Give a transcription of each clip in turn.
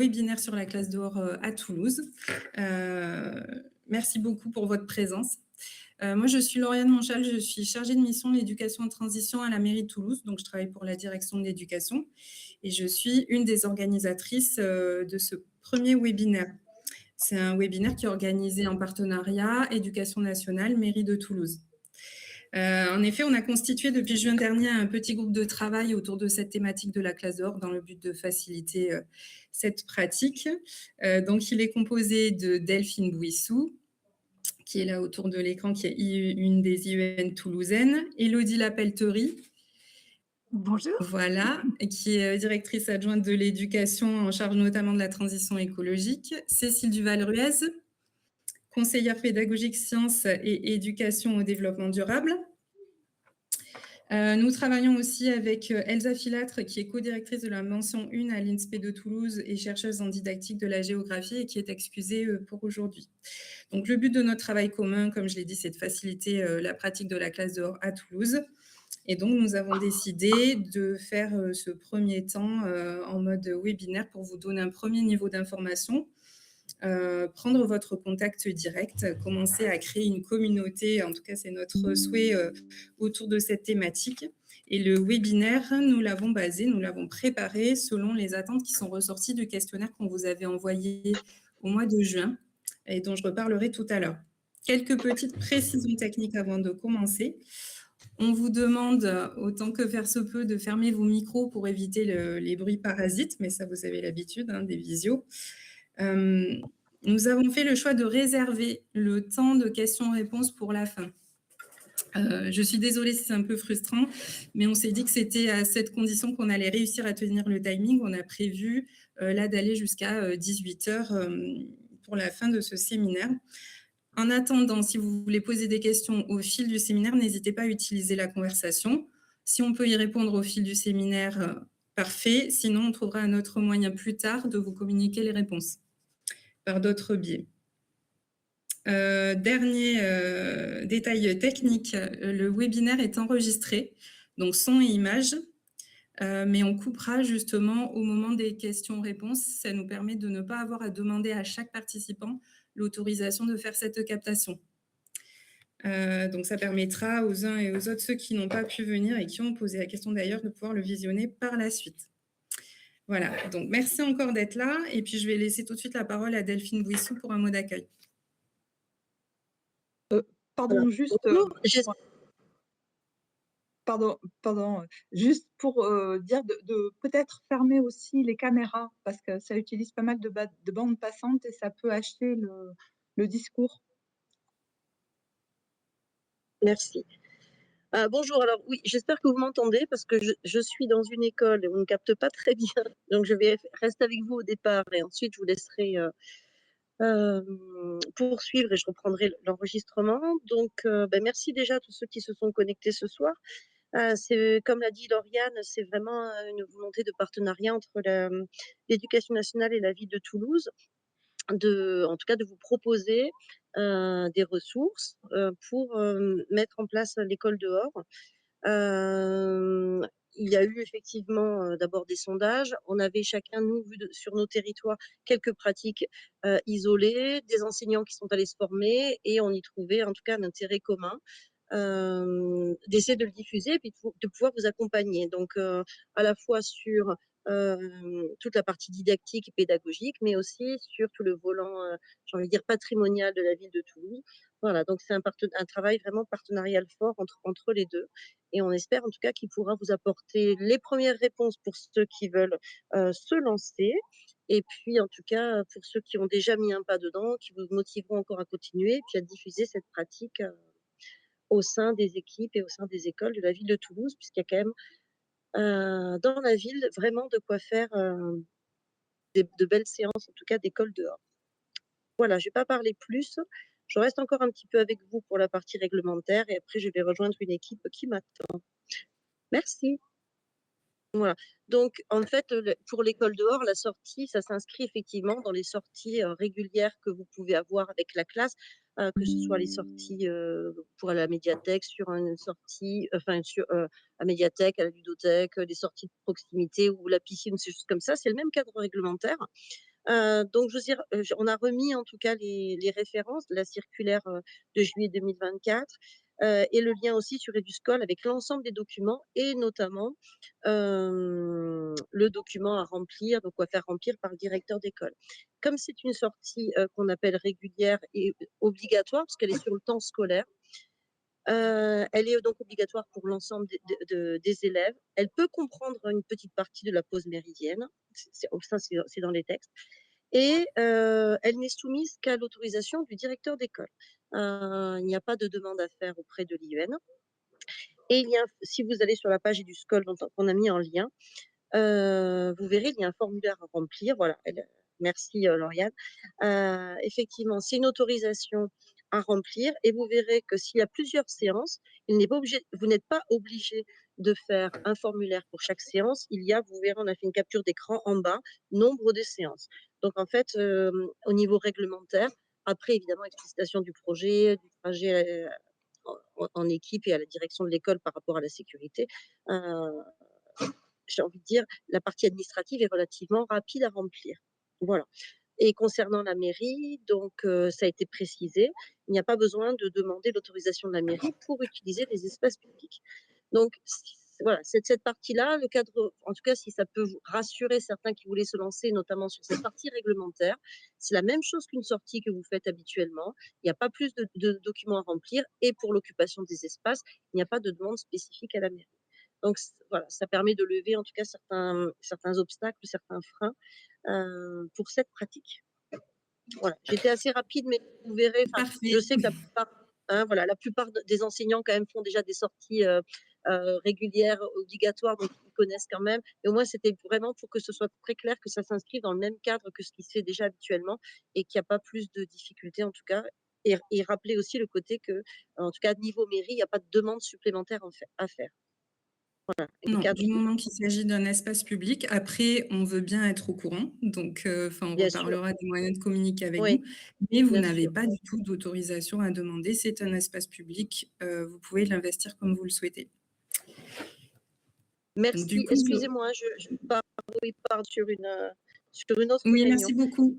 webinaire sur la classe dehors à Toulouse. Merci beaucoup pour votre présence. Moi, je suis Lauriane Monchal, je suis chargée de mission de l'éducation en transition à la mairie de Toulouse, donc je travaille pour la direction de l'éducation et je suis une des organisatrices de ce premier webinaire. C'est un webinaire qui est organisé en partenariat Éducation nationale, mairie de Toulouse. En effet, on a constitué depuis juin dernier un petit groupe de travail autour de cette thématique de la classe dehors dans le but de faciliter cette pratique. Donc, il est composé de Delphine Bouissou, qui est là autour de l'écran, qui est une des IEN toulousaines, Élodie Lapelterie. Bonjour. Voilà, qui est directrice adjointe de l'éducation en charge notamment de la transition écologique, Cécile Duval-Ruez, conseillère pédagogique sciences et éducation au développement durable. Nous travaillons aussi avec Elsa Filatre, qui est co-directrice de la mention 1 à l'INSPE de Toulouse et chercheuse en didactique de la géographie et qui est excusée pour aujourd'hui. Donc, le but de notre travail commun, comme je l'ai dit, c'est de faciliter la pratique de la classe dehors à Toulouse. Et donc, nous avons décidé de faire ce premier temps en mode webinaire pour vous donner un premier niveau d'information, prendre votre contact direct, commencer à créer une communauté, en tout cas c'est notre souhait autour de cette thématique. Et le webinaire, nous l'avons préparé selon les attentes qui sont ressorties du questionnaire qu'on vous avait envoyé au mois de juin et dont je reparlerai tout à l'heure. Quelques petites précisions techniques avant de commencer. On vous demande, autant que faire se peut, de fermer vos micros pour éviter les bruits parasites, mais ça, vous avez l'habitude des visios. Nous avons fait le choix de réserver le temps de questions-réponses pour la fin. Je suis désolée si c'est un peu frustrant, mais on s'est dit que c'était à cette condition qu'on allait réussir à tenir le timing. On a prévu là d'aller jusqu'à 18h pour la fin de ce séminaire. En attendant, si vous voulez poser des questions au fil du séminaire, n'hésitez pas à utiliser la conversation. Si on peut y répondre au fil du séminaire, parfait. Sinon, on trouvera un autre moyen plus tard de vous communiquer les réponses par d'autres biais. Dernier détail technique, le webinaire est enregistré, donc son et image, mais on coupera justement au moment des questions-réponses. Ça nous permet de ne pas avoir à demander à chaque participant l'autorisation de faire cette captation. Donc ça permettra aux uns et aux autres, ceux qui n'ont pas pu venir et qui ont posé la question d'ailleurs, de pouvoir le visionner par la suite. Voilà, donc merci encore d'être là. Et puis je vais laisser tout de suite la parole à Delphine Bouissou pour un mot d'accueil. Pardon, juste, juste pour dire de peut-être fermer aussi les caméras parce que ça utilise pas mal de bandes passantes et ça peut hacher le discours. Merci. Bonjour, alors oui, j'espère que vous m'entendez parce que je suis dans une école et on ne capte pas très bien. Donc je vais rester avec vous au départ et ensuite je vous laisserai poursuivre et je reprendrai l'enregistrement. Donc merci déjà à tous ceux qui se sont connectés ce soir. C'est comme l'a dit Lauriane, c'est vraiment une volonté de partenariat entre l'éducation nationale et la ville de Toulouse. En tout cas de vous proposer des ressources pour mettre en place l'école dehors. Il y a eu effectivement d'abord des sondages. On avait chacun, nous, vu sur nos territoires, quelques pratiques isolées, des enseignants qui sont allés se former et on y trouvait en tout cas un intérêt commun. D'essayer de le diffuser et puis de pouvoir vous accompagner. Donc, à la fois sur toute la partie didactique et pédagogique, mais aussi sur tout le volant, j'ai envie de dire, patrimonial de la ville de Toulouse. Voilà, donc c'est un travail vraiment partenarial fort entre les deux. Et on espère en tout cas qu'il pourra vous apporter les premières réponses pour ceux qui veulent se lancer. Et puis en tout cas, pour ceux qui ont déjà mis un pas dedans, qui vous motiveront encore à continuer et puis à diffuser cette pratique au sein des équipes et au sein des écoles de la ville de Toulouse, puisqu'il y a quand même dans la ville vraiment de quoi faire de belles séances, en tout cas d'école dehors. Voilà, je ne vais pas parler plus. Je reste encore un petit peu avec vous pour la partie réglementaire et après je vais rejoindre une équipe qui m'attend. Merci. Voilà. Donc, en fait, pour l'école dehors, la sortie, ça s'inscrit effectivement dans les sorties régulières que vous pouvez avoir avec la classe, que ce soit les sorties pour aller à la médiathèque, sur une sortie, sur la médiathèque, à la ludothèque, des sorties de proximité ou la piscine, ces choses comme ça. C'est le même cadre réglementaire. Donc je veux dire, on a remis en tout cas les références, la circulaire, de juillet 2024, et le lien aussi sur EduScol avec l'ensemble des documents et notamment, le document à remplir, donc à faire remplir par le directeur d'école. Comme c'est une sortie, qu'on appelle régulière et obligatoire, parce qu'elle est sur le temps scolaire, elle est donc obligatoire pour l'ensemble des élèves. Elle peut comprendre une petite partie de la pause méridienne, c'est dans les textes, et elle n'est soumise qu'à l'autorisation du directeur d'école. Il n'y a pas de demande à faire auprès de l'IUN, et si vous allez sur la page EduScol qu'on a mis en lien, vous verrez, il y a un formulaire à remplir. Voilà, merci Lauriane. Effectivement, c'est une autorisation à remplir et vous verrez que s'il y a plusieurs séances, vous n'êtes pas obligé de faire un formulaire pour chaque séance. Vous verrez, on a fait une capture d'écran en bas, nombre de séances. Donc en fait, au niveau réglementaire, après évidemment explicitation du projet, du trajet en équipe et à la direction de l'école par rapport à la sécurité, j'ai envie de dire, la partie administrative est relativement rapide à remplir. Voilà. Et concernant la mairie, donc ça a été précisé, il n'y a pas besoin de demander l'autorisation de la mairie pour utiliser les espaces publics. Donc voilà, cette partie-là, le cadre, en tout cas, si ça peut rassurer certains qui voulaient se lancer, notamment sur cette partie réglementaire, c'est la même chose qu'une sortie que vous faites habituellement. Il n'y a pas plus de documents à remplir et pour l'occupation des espaces, il n'y a pas de demande spécifique à la mairie. Donc voilà, ça permet de lever en tout cas certains obstacles, certains freins pour cette pratique. Voilà, j'étais assez rapide, mais vous verrez, je Parfait. sais que voilà, la plupart des enseignants quand même font déjà des sorties régulières, obligatoires, donc ils connaissent quand même. Et au moins, c'était vraiment pour que ce soit très clair que ça s'inscrive dans le même cadre que ce qui se fait déjà habituellement et qu'il n'y a pas plus de difficultés en tout cas. Et rappeler aussi le côté que, en tout cas, niveau mairie, il n'y a pas de demande supplémentaire à faire. Et le Non, cadre, du moment qu'il s'agit d'un espace public. Après, on veut bien être au courant, donc on bien sûr, reparlera des moyens de communiquer avec oui, vous, mais vous bien n'avez sûr. pas du tout d'autorisation à demander. C'est un espace public, vous pouvez l'investir comme vous le souhaitez. Donc du Merci. coup, Excusez-moi, je pars, oui, pars sur une autre oui, réunion. merci beaucoup.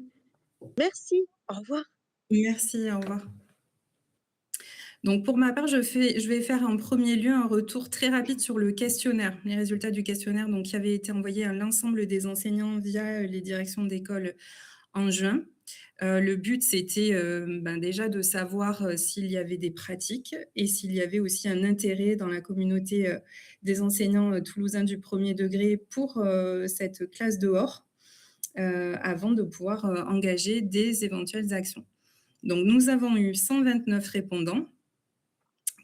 Merci. Au revoir. Merci, au revoir. Donc pour ma part, je vais faire en premier lieu un retour très rapide sur le questionnaire, les résultats du questionnaire donc, qui avait été envoyé à l'ensemble des enseignants via les directions d'école en juin. Le but, c'était déjà de savoir s'il y avait des pratiques et s'il y avait aussi un intérêt dans la communauté des enseignants toulousains du premier degré pour cette classe dehors, avant de pouvoir engager des éventuelles actions. Donc nous avons eu 129 répondants,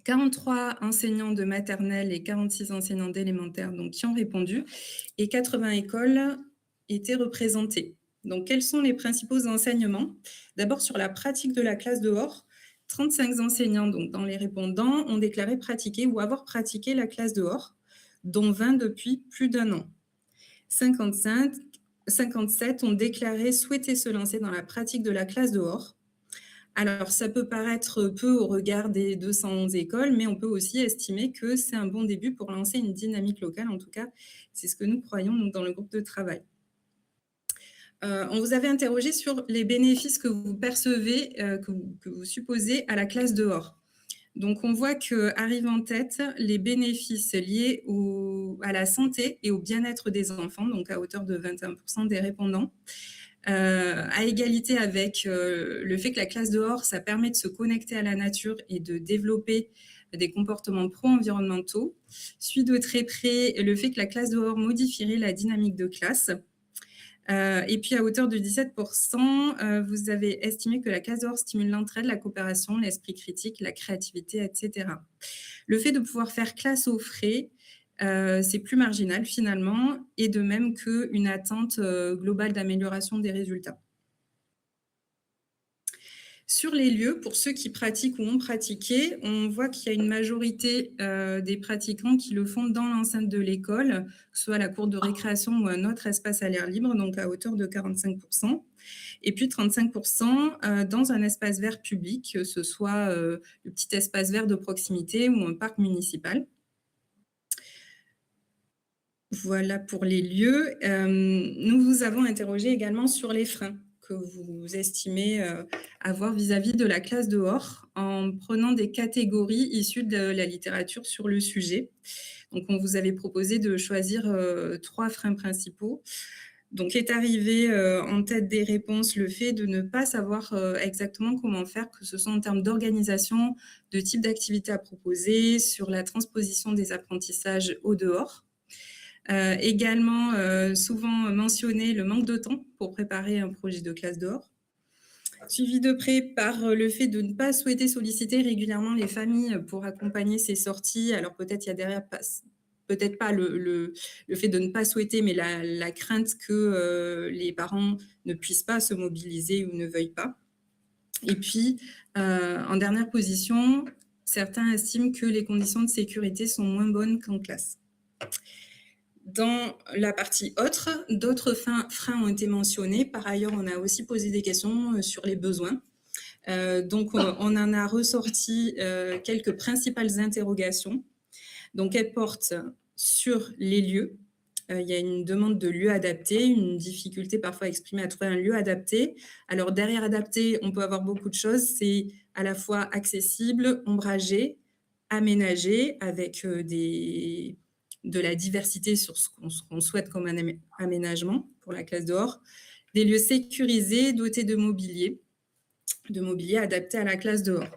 43 enseignants de maternelle et 46 enseignants d'élémentaire donc, qui ont répondu et 80 écoles étaient représentées. Donc, quels sont les principaux enseignements? D'abord, sur la pratique de la classe dehors, 35 enseignants donc, dans les répondants ont déclaré pratiquer ou avoir pratiqué la classe dehors, dont 20 depuis plus d'un an. 57 ont déclaré souhaiter se lancer dans la pratique de la classe dehors. Alors, ça peut paraître peu au regard des 211 écoles, mais on peut aussi estimer que c'est un bon début pour lancer une dynamique locale. En tout cas, c'est ce que nous croyons donc, dans le groupe de travail. On vous avait interrogé sur les bénéfices que vous percevez, que vous supposez à la classe dehors. Donc, on voit qu'arrivent en tête les bénéfices liés à la santé et au bien-être des enfants, donc à hauteur de 21% des répondants. À égalité avec le fait que la classe dehors, ça permet de se connecter à la nature et de développer des comportements pro-environnementaux. Suit de très près le fait que la classe dehors modifierait la dynamique de classe. Et puis à hauteur de 17%, vous avez estimé que la classe dehors stimule l'entraide, la coopération, l'esprit critique, la créativité, etc. Le fait de pouvoir faire classe aux frais, c'est plus marginal finalement, et de même qu'une attente globale d'amélioration des résultats. Sur les lieux, pour ceux qui pratiquent ou ont pratiqué, on voit qu'il y a une majorité des pratiquants qui le font dans l'enceinte de l'école, que ce soit la cour de récréation ou un autre espace à l'air libre, donc à hauteur de 45%. Et puis 35% dans un espace vert public, que ce soit le petit espace vert de proximité ou un parc municipal. Voilà pour les lieux. Nous vous avons interrogé également sur les freins que vous estimez, avoir vis-à-vis de la classe dehors, en prenant des catégories issues de la littérature sur le sujet. Donc on vous avait proposé de choisir, 3 freins principaux. Donc est arrivé, en tête des réponses le fait de ne pas savoir, exactement comment faire, que ce soit en termes d'organisation, de type d'activité à proposer, sur la transposition des apprentissages au dehors. Également, souvent mentionné le manque de temps pour préparer un projet de classe dehors, suivi de près par le fait de ne pas souhaiter solliciter régulièrement les familles pour accompagner ces sorties. Alors peut-être il y a derrière peut-être pas le fait de ne pas souhaiter, mais la crainte que les parents ne puissent pas se mobiliser ou ne veuillent pas. Et puis, en dernière position, certains estiment que les conditions de sécurité sont moins bonnes qu'en classe. Dans la partie autre, d'autres freins ont été mentionnés. Par ailleurs, on a aussi posé des questions sur les besoins. Donc, on en a ressorti quelques principales interrogations. Donc, elles portent sur les lieux. Il y a une demande de lieu adapté, une difficulté parfois exprimée à trouver un lieu adapté. Alors, derrière adapté, on peut avoir beaucoup de choses. C'est à la fois accessible, ombragé, aménagé, avec de la diversité sur ce qu'on souhaite comme un aménagement pour la classe dehors. Des lieux sécurisés, dotés de mobilier adapté à la classe dehors.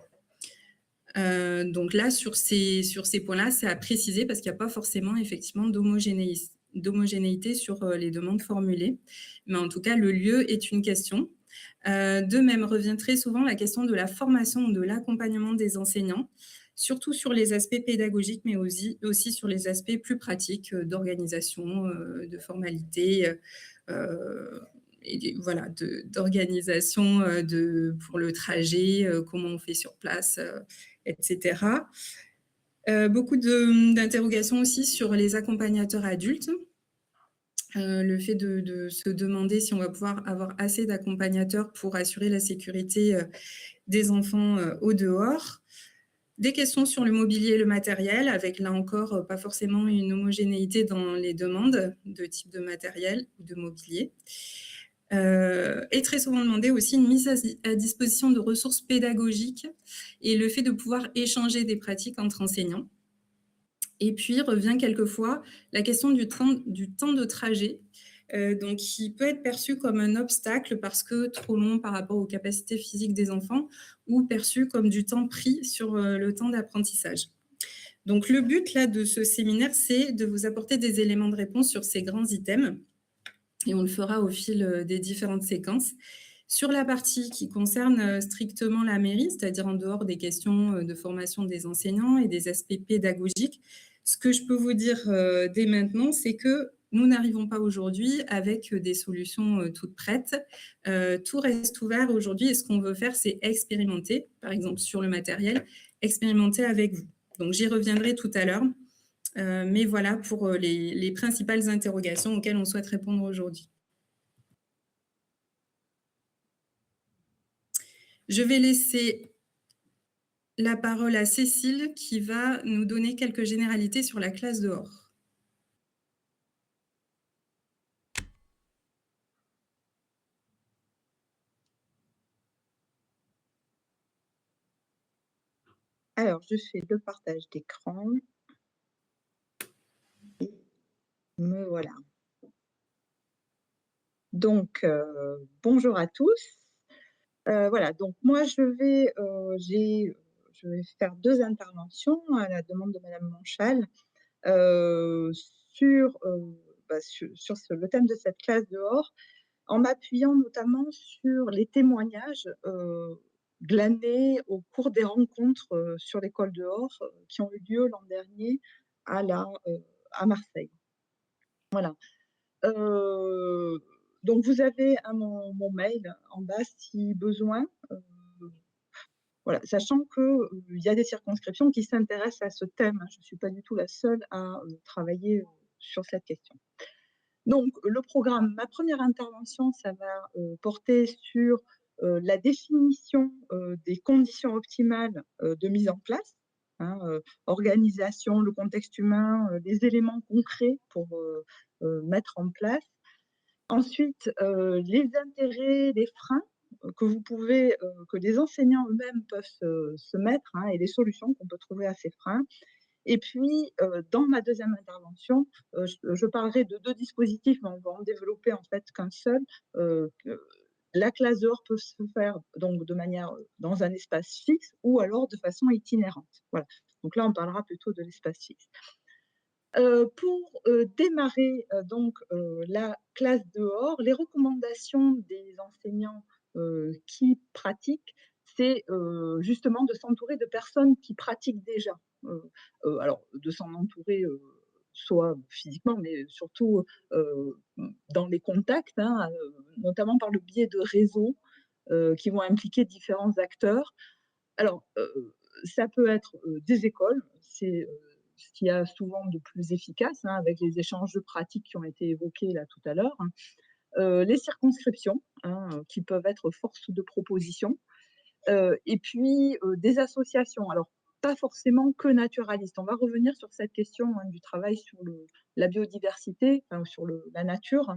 Donc là, sur ces points-là, c'est à préciser parce qu'il n'y a pas forcément effectivement d'homogénéité sur les demandes formulées. Mais en tout cas, le lieu est une question. De même, revient très souvent la question de la formation ou de l'accompagnement des enseignants, surtout sur les aspects pédagogiques, mais aussi sur les aspects plus pratiques d'organisation, de formalité, et voilà, d'organisation pour le trajet, comment on fait sur place, etc. Beaucoup d'interrogations aussi sur les accompagnateurs adultes. Le fait de se demander si on va pouvoir avoir assez d'accompagnateurs pour assurer la sécurité des enfants au dehors. Des questions sur le mobilier et le matériel, avec là encore pas forcément une homogénéité dans les demandes de type de matériel ou de mobilier. Et très souvent demandé aussi une mise à disposition de ressources pédagogiques et le fait de pouvoir échanger des pratiques entre enseignants. Et puis revient quelquefois la question du temps de trajet, donc qui peut être perçu comme un obstacle parce que trop long par rapport aux capacités physiques des enfants ou perçu comme du temps pris sur le temps d'apprentissage. Donc le but là de ce séminaire, c'est de vous apporter des éléments de réponse sur ces grands items et on le fera au fil des différentes séquences. Sur la partie qui concerne strictement la mairie, c'est-à-dire en dehors des questions de formation des enseignants et des aspects pédagogiques, ce que je peux vous dire dès maintenant, c'est que nous n'arrivons pas aujourd'hui avec des solutions toutes prêtes. Tout reste ouvert aujourd'hui et ce qu'on veut faire, c'est expérimenter, par exemple sur le matériel, expérimenter avec vous. Donc j'y reviendrai tout à l'heure. Mais voilà pour les principales interrogations auxquelles on souhaite répondre aujourd'hui. Je vais laisser la parole à Cécile qui va nous donner quelques généralités sur la classe dehors. Alors, je fais le partage d'écran. Et me voilà. Donc, bonjour à tous. Voilà, donc moi je vais faire 2 interventions à la demande de madame Monchal, sur, le thème de cette classe dehors, en m'appuyant notamment sur les témoignages, glanés au cours des rencontres, sur l'école dehors, qui ont eu lieu l'an dernier à Marseille. Voilà. Donc vous avez mon mail en bas si besoin. Voilà, sachant que, il y a des circonscriptions qui s'intéressent à ce thème, hein. Je ne suis pas du tout la seule à travailler sur cette question. Donc le programme, ma première intervention, ça va porter sur la définition des conditions optimales de mise en place. hein, organisation, le contexte humain, les éléments concrets pour, mettre en place. Ensuite, les intérêts, les freins, que les enseignants eux-mêmes peuvent se mettre, hein, et les solutions qu'on peut trouver à ces freins. Et puis, dans ma deuxième intervention, je parlerai de 2 dispositifs, mais on va en développer en fait qu'un seul. Que la classe dehors peut se faire donc de manière, dans un espace fixe ou alors de façon itinérante. Voilà. Donc là, on parlera plutôt de l'espace fixe. Pour, démarrer, la classe dehors, les recommandations des enseignants, qui pratiquent, c'est, justement de s'entourer de personnes qui pratiquent déjà. Heu alors de s'en entourer, soit physiquement, mais surtout, dans les contacts, hein, notamment par le biais de réseaux, qui vont impliquer différents acteurs. Alors, ça peut être, des écoles, c'est, ce qu'il y a souvent de plus efficace, hein, avec les échanges de pratiques qui ont été évoqués là tout à l'heure. Les circonscriptions, hein, qui peuvent être force de proposition, et puis, des associations. Alors, pas forcément que naturalistes. On va revenir sur cette question, hein, du travail sur la biodiversité, enfin sur la nature.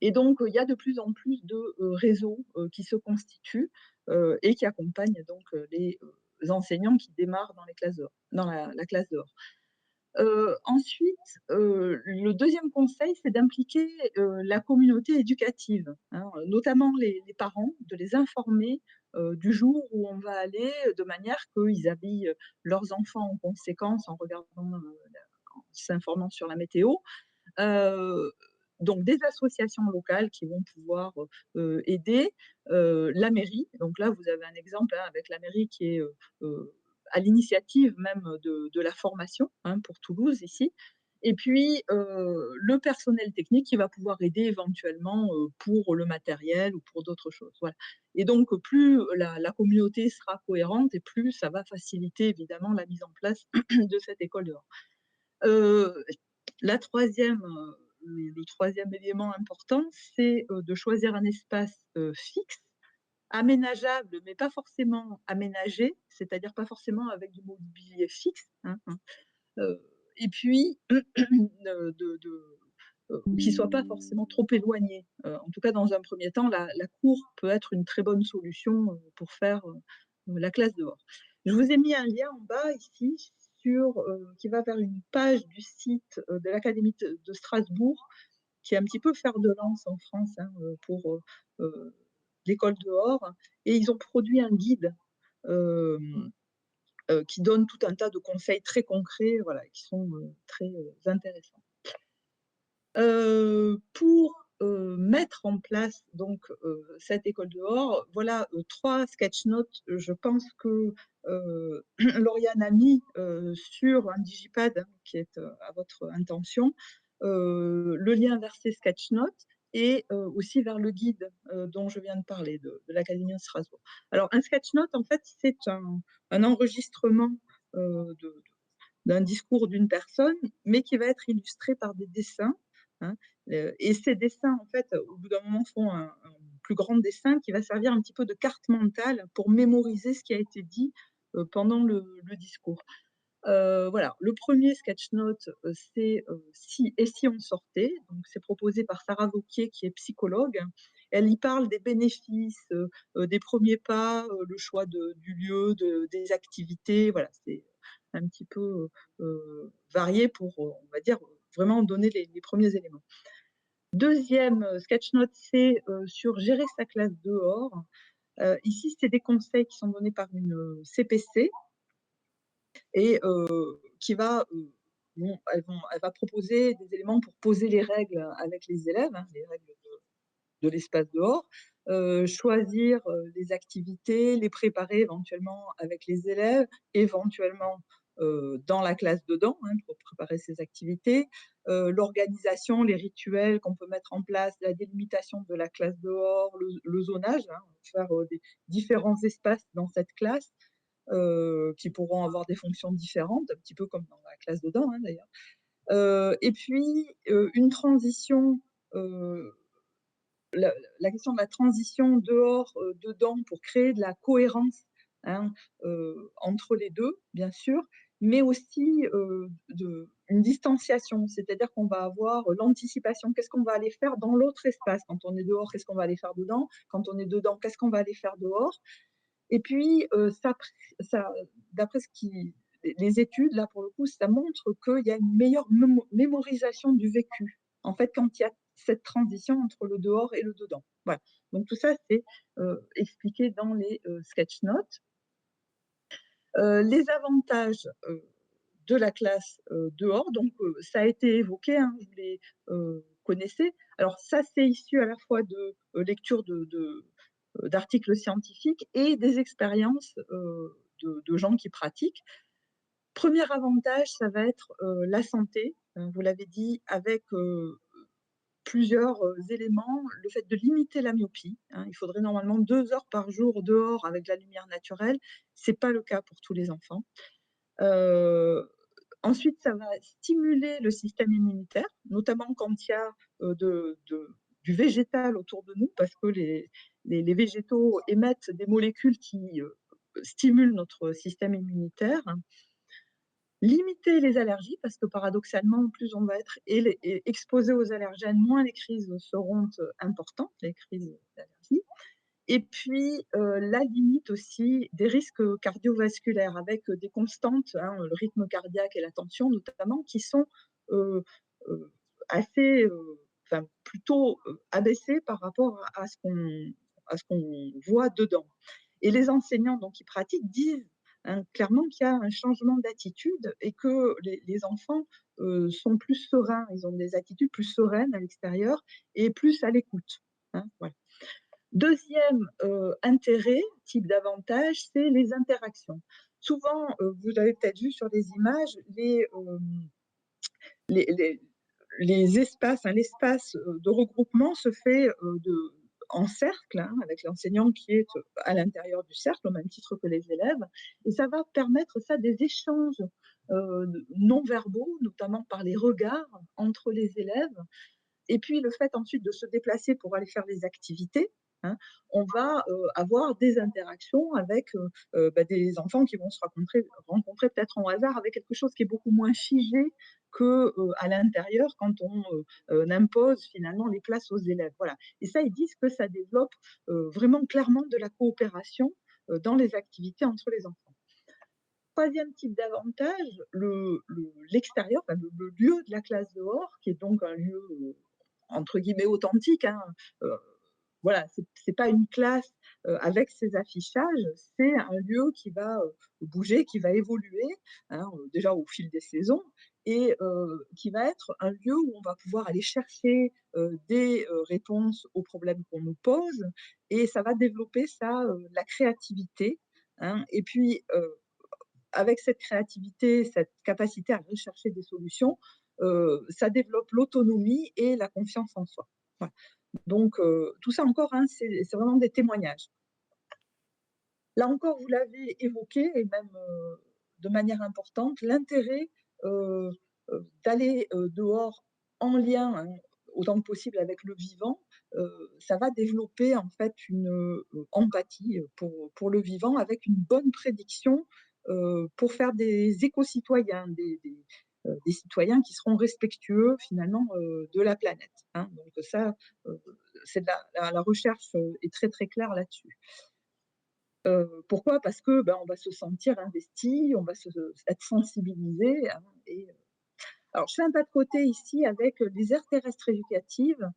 Et donc, il y a de plus en plus de, réseaux, qui se constituent, et qui accompagnent donc, les, enseignants qui démarrent dans les classes dehors dans la classe dehors. Ensuite, le deuxième conseil, c'est d'impliquer, la communauté éducative, hein, notamment les parents, de les informer, du jour où on va aller, de manière qu'ils habillent leurs enfants en conséquence en regardant, en s'informant sur la météo. Heu, donc des associations locales qui vont pouvoir, aider, la mairie. Donc là, vous avez un exemple, hein, avec la mairie qui est, à l'initiative même de la formation, hein, pour Toulouse ici. Et puis, le personnel technique qui va pouvoir aider éventuellement, pour le matériel ou pour d'autres choses, voilà. Et donc plus la communauté sera cohérente et plus ça va faciliter évidemment la mise en place de cette école dehors. Heu, la 3e, le 3e élément important, c'est, de choisir un espace, fixe, aménageable, mais pas forcément aménagé, c'est-à-dire pas forcément avec du mobilier fixe, hein, et puis qui soit pas forcément trop éloigné. En tout cas, dans un premier temps, la cour peut être une très bonne solution, pour faire, la classe dehors. Je vous ai mis un lien en bas ici sur, qui va vers une page du site, de l'académie de Strasbourg, qui est un petit peu fer de lance en France, hein, pour, l'école dehors, et ils ont produit un guide, hem, qui donne tout un tas de conseils très concrets, voilà, qui sont, très, intéressants. Pour, mettre en place donc, cette école dehors, voilà, 3 sketch notes, je pense que, Lauriane a mis, sur un digipad, hein, qui est, à votre intention, le lien vers ces sketch notes et aussi vers le guide, dont je viens de parler, de l'Académie de Strasbourg. Alors un sketch note, en fait, c'est un enregistrement, de d'un discours d'une personne, mais qui va être illustré par des dessins, hein, et ces dessins, en fait, au bout d'un moment, font un plus grand dessin qui va servir un petit peu de carte mentale pour mémoriser ce qui a été dit, pendant le discours. Voilà, le premier sketch note, c'est, «Si et si on sortait», donc c'est proposé par Sarah Wauquiez qui est psychologue. Elle y parle des bénéfices, des premiers pas, le choix du lieu, des activités, voilà, c'est un petit peu, varié pour, on va dire, vraiment donner les premiers éléments. Deuxième sketch note, c'est, sur gérer sa classe dehors. Ici, c'est des conseils qui sont donnés par une, CPC, et qui va, bon, elle va proposer des éléments pour poser les règles avec les élèves, hein, les règles de l'espace dehors, choisir, les activités, les préparer éventuellement avec les élèves, éventuellement, dans la classe dedans, hein, pour préparer ces activités, l'organisation, les rituels qu'on peut mettre en place, la délimitation de la classe dehors, le zonage, hein, faire, des différents espaces dans cette classe, qui pourront avoir des fonctions différentes, un petit peu comme dans la classe dedans, hein, d'ailleurs. Et puis, une transition, heu, la question de la transition dehors, dedans pour créer de la cohérence, hein, entre les 2, bien sûr, mais aussi, une distanciation. C'est-à-dire qu'on va avoir l'anticipation. Qu'est-ce qu'on va aller faire dans l'autre espace? Quand on est dehors, qu'est-ce qu'on va aller faire dedans? Quand on est dedans, qu'est-ce qu'on va aller faire dehors? Et puis, ça d'après ce qui les études, là, pour le coup, ça montre qu'il y a une meilleure mémorisation du vécu. En fait, quand il y a cette transition entre le dehors et le dedans. Voilà. Donc tout ça, c'est, expliqué dans les, sketch notes. Les avantages, de la classe, dehors, donc ça a été évoqué, hein, vous les, connaissez. Alors ça, c'est issu à la fois de, lectures d'articles scientifiques et des expériences, de gens qui pratiquent. Premier avantage, ça va être, la santé, vous l'avez dit, avec, plusieurs, éléments. Le fait de limiter la myopie, hein, il faudrait normalement 2 heures par jour dehors avec la lumière naturelle. C'est pas le cas pour tous les enfants. Heu, Ensuite, ça va stimuler le système immunitaire, notamment quand il y a, du végétal autour de nous, parce que les végétaux émettent des molécules qui, stimulent notre système immunitaire. Limiter les allergies, parce que paradoxalement, plus on va être exposé aux allergènes, moins les crises seront, importantes, les crises d'allergie. Et puis, la limite aussi des risques cardiovasculaires avec, des constantes, hein, le rythme cardiaque et la tension notamment, qui sont, heu heu, assez, enfin plutôt, abaissées par rapport à ce qu'on voit dedans. Et les enseignants donc qui pratiquent disent, hein, clairement qu'il y a un changement d'attitude et que les enfants, sont plus sereins. Ils ont des attitudes plus sereines à l'extérieur et plus à l'écoute, hein, voilà. Deuxième intérêt, type d'avantage, c'est les interactions. Souvent, vous avez peut-être vu sur les images, les les les espaces, hein, l'espace, de regroupement se fait, en cercle, hein, avec l'enseignant qui est, à l'intérieur du cercle, au même titre que les élèves, et ça va permettre ça, des échanges, non verbaux, notamment par les regards entre les élèves. Et puis le fait ensuite de se déplacer pour aller faire des activités, hein, on va, avoir des interactions avec, des enfants qui vont se rencontrer peut-être en hasard avec quelque chose qui est beaucoup moins figé que, à l'intérieur quand on, impose finalement les places aux élèves. Voilà. Et ça, ils disent que ça développe, vraiment clairement de la coopération, dans les activités entre les enfants. Troisième type d'avantage, l'extérieur, enfin le lieu de la classe dehors, qui est donc un lieu, entre guillemets «authentique», hein, heu, voilà, c'est pas une classe, avec ses affichages, c'est un lieu qui va, bouger, qui va évoluer, hein, déjà au fil des saisons et qui va être un lieu où on va pouvoir aller chercher, des, réponses aux problèmes qu'on nous pose et ça va développer ça, la créativité, hein et puis, avec cette créativité, cette capacité à rechercher des solutions, ça développe l'autonomie et la confiance en soi. Voilà. Donc, tout ça encore, hein, c'est vraiment des témoignages. Là encore, vous l'avez évoqué et même, de manière importante, l'intérêt, heu d'aller, dehors en lien, hein, autant que possible avec le vivant, ça va développer en fait une, empathie, pour le vivant avec une bonne prédiction, pour faire des éco-citoyens, des citoyens qui seront respectueux finalement, de la planète, hein. Donc ça, c'est de la recherche, est très, très claire là-dessus. Pourquoi? Parce que, ben, on va se sentir investi, on va être sensibilisé, hein et alors je fais un pas de côté ici avec, les aires terrestres éducatives,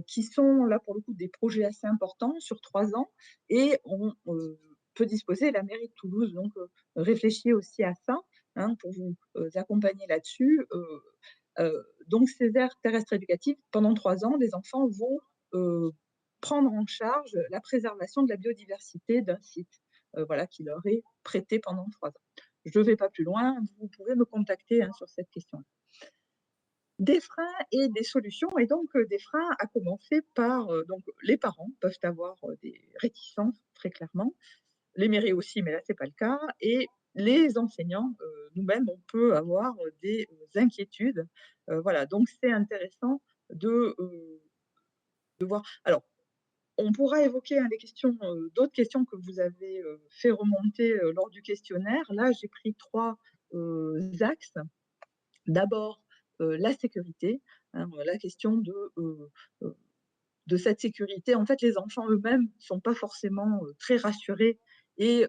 qui sont là pour le coup des projets assez importants sur 3 ans et on, peut disposer la mairie de Toulouse donc réfléchit aussi à ça, hein, pour vous, accompagner là-dessus, donc ces aires terrestres éducatives, pendant 3 ans, les enfants vont, heu, prendre en charge la préservation de la biodiversité d'un site, voilà, qui leur est prêté pendant 3 ans. Je ne vais pas plus loin, vous pourrez me contacter, hein, sur cette question. Des freins et des solutions et donc des freins à commencer par, donc les parents peuvent avoir, des réticences très clairement, les mairies aussi, mais là c'est pas le cas et les enseignants, nous-mêmes, on peut avoir, des, inquiétudes, voilà donc c'est intéressant de voir alors On pourra évoquer hein, d'autres questions que vous avez fait remonter lors du questionnaire. Là, j'ai pris 3 axes. D'abord, la sécurité, hein, la question de cette sécurité. En fait, les enfants eux-mêmes ne sont pas forcément très rassurés et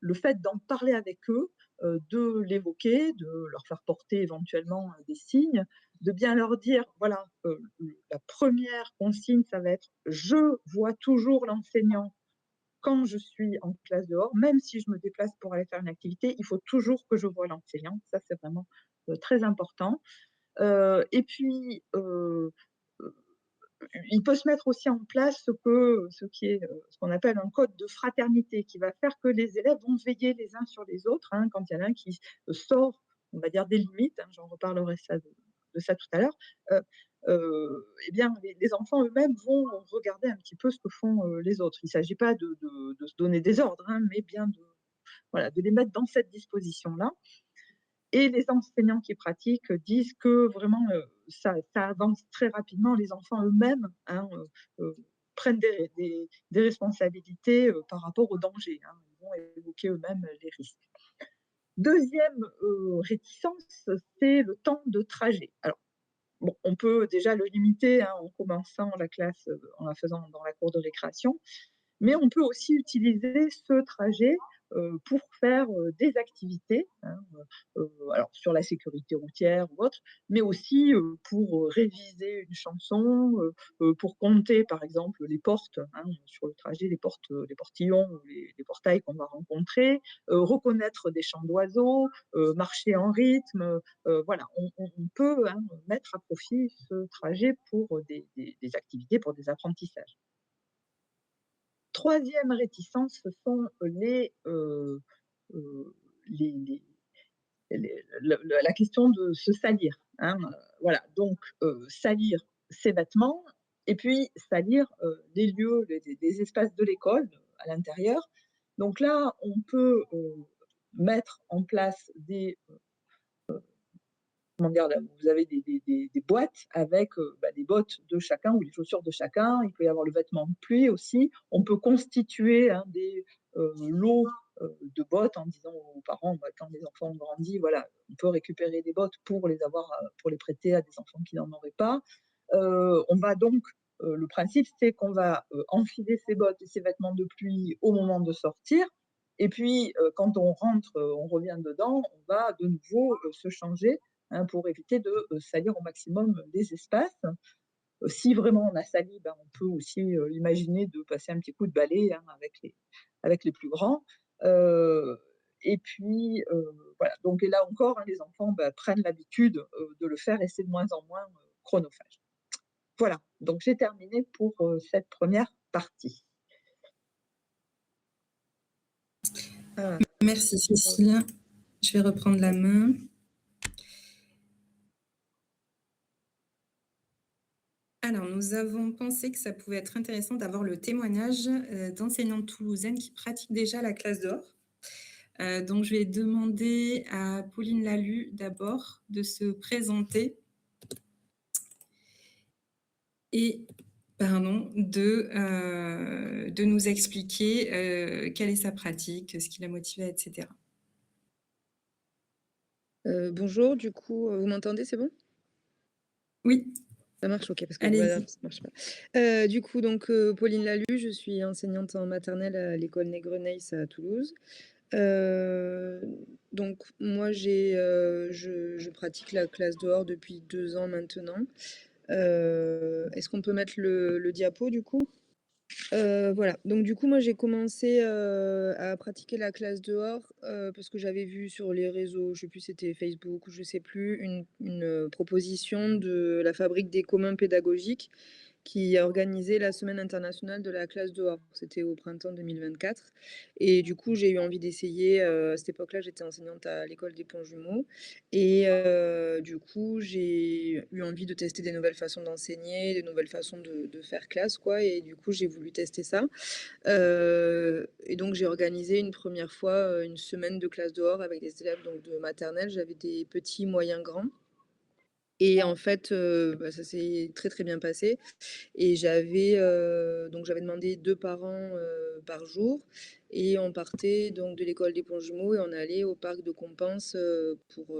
le fait d'en parler avec eux, de l'évoquer, de leur faire porter éventuellement des signes, de bien leur dire, voilà, la première consigne, ça va être: je vois toujours l'enseignant quand je suis en classe dehors, même si je me déplace pour aller faire une activité, il faut toujours que je voie l'enseignant. Ça, c'est vraiment très important. Et puis, il peut se mettre aussi en place ce qu'on appelle un code de fraternité qui va faire que les élèves vont veiller les uns sur les autres hein, quand il y en a un qui sort, on va dire, des limites, hein, j'en reparlerai de ça tout à l'heure. Eh bien, les enfants eux-mêmes vont regarder un petit peu ce que font les autres. Il ne s'agit pas de se donner des ordres, hein, mais bien voilà, de les mettre dans cette disposition-là. Et les enseignants qui pratiquent disent que vraiment ça avance très rapidement. Les enfants eux-mêmes hein, prennent des responsabilités par rapport au danger. Hein. Ils vont évoquer eux-mêmes les risques. Deuxième réticence, c'est le temps de trajet. Alors, bon, on peut déjà le limiter hein, en commençant la classe, en la faisant dans la cour de récréation, mais on peut aussi utiliser ce trajet pour faire des activités, hein, alors sur la sécurité routière ou autre, mais aussi pour réviser une chanson, pour compter par exemple les portes hein, sur le trajet, les portillons ou les portails qu'on va rencontrer, reconnaître des chants d'oiseaux, marcher en rythme. Voilà, on peut hein, mettre à profit ce trajet pour des activités, pour des apprentissages. Troisième réticence, ce sont la question de se salir. Hein. Voilà, donc salir ses vêtements et puis salir les lieux, les espaces de l'école à l'intérieur. Donc là, on peut mettre en place vous avez des boîtes avec des bottes de chacun ou les chaussures de chacun. Il peut y avoir le vêtement de pluie aussi. On peut constituer hein, des lots de bottes en disant aux parents, quand les enfants ont grandi, voilà, on peut récupérer des bottes pour les prêter à des enfants qui n'en auraient pas. On va donc, le principe, c'est qu'on va enfiler ses bottes et ses vêtements de pluie au moment de sortir. Et puis, quand on rentre, on revient dedans, on va de nouveau se changer hein, pour éviter de salir au maximum des espaces. Si vraiment on a sali, on peut aussi imaginer de passer un petit coup de balai hein, avec les plus grands. Et puis, voilà. Donc, et là encore, hein, les enfants prennent l'habitude de le faire et c'est de moins en moins chronophage. Voilà, donc j'ai terminé pour cette première partie. Merci Cécile. Je vais reprendre la main. Alors, nous avons pensé que ça pouvait être intéressant d'avoir le témoignage d'enseignantes toulousaines qui pratiquent déjà la classe dehors. Donc, je vais demander à Pauline Lalu d'abord de se présenter et de nous expliquer quelle est sa pratique, ce qui l'a motivée, etc. Bonjour, du coup, vous m'entendez, c'est bon? Oui. Ça marche, OK, parce que Allez-y. voilà, ça marche pas. Du coup, donc, Pauline Lalu, je suis enseignante en maternelle à l'école Nègre-Neisse à Toulouse. Donc moi, je pratique la classe dehors depuis 2 ans maintenant. Est-ce qu'on peut mettre le diapo, du coup? Voilà, donc du coup, moi, j'ai commencé, à pratiquer la classe dehors, parce que j'avais vu sur les réseaux, je sais plus, c'était Facebook ou je sais plus, une proposition de la Fabrique des communs pédagogiques qui a organisé la Semaine internationale de la classe dehors. C'était au printemps 2024 et du coup, j'ai eu envie d'essayer, à cette époque-là, j'étais enseignante à l'école des Ponts-Jumeaux et du coup, j'ai eu envie de tester des nouvelles façons d'enseigner, des nouvelles façons de faire classe, quoi et du coup, j'ai voulu tester ça. Et donc j'ai organisé une première fois, une semaine de classe dehors avec des élèves donc de maternelle. J'avais des petits, moyens, grands Et en fait, ça s'est très, très bien passé et j'avais demandé 2 parents, par jour et on partait donc de l'école des Ponts Jumeaux et on allait au parc de Compense, pour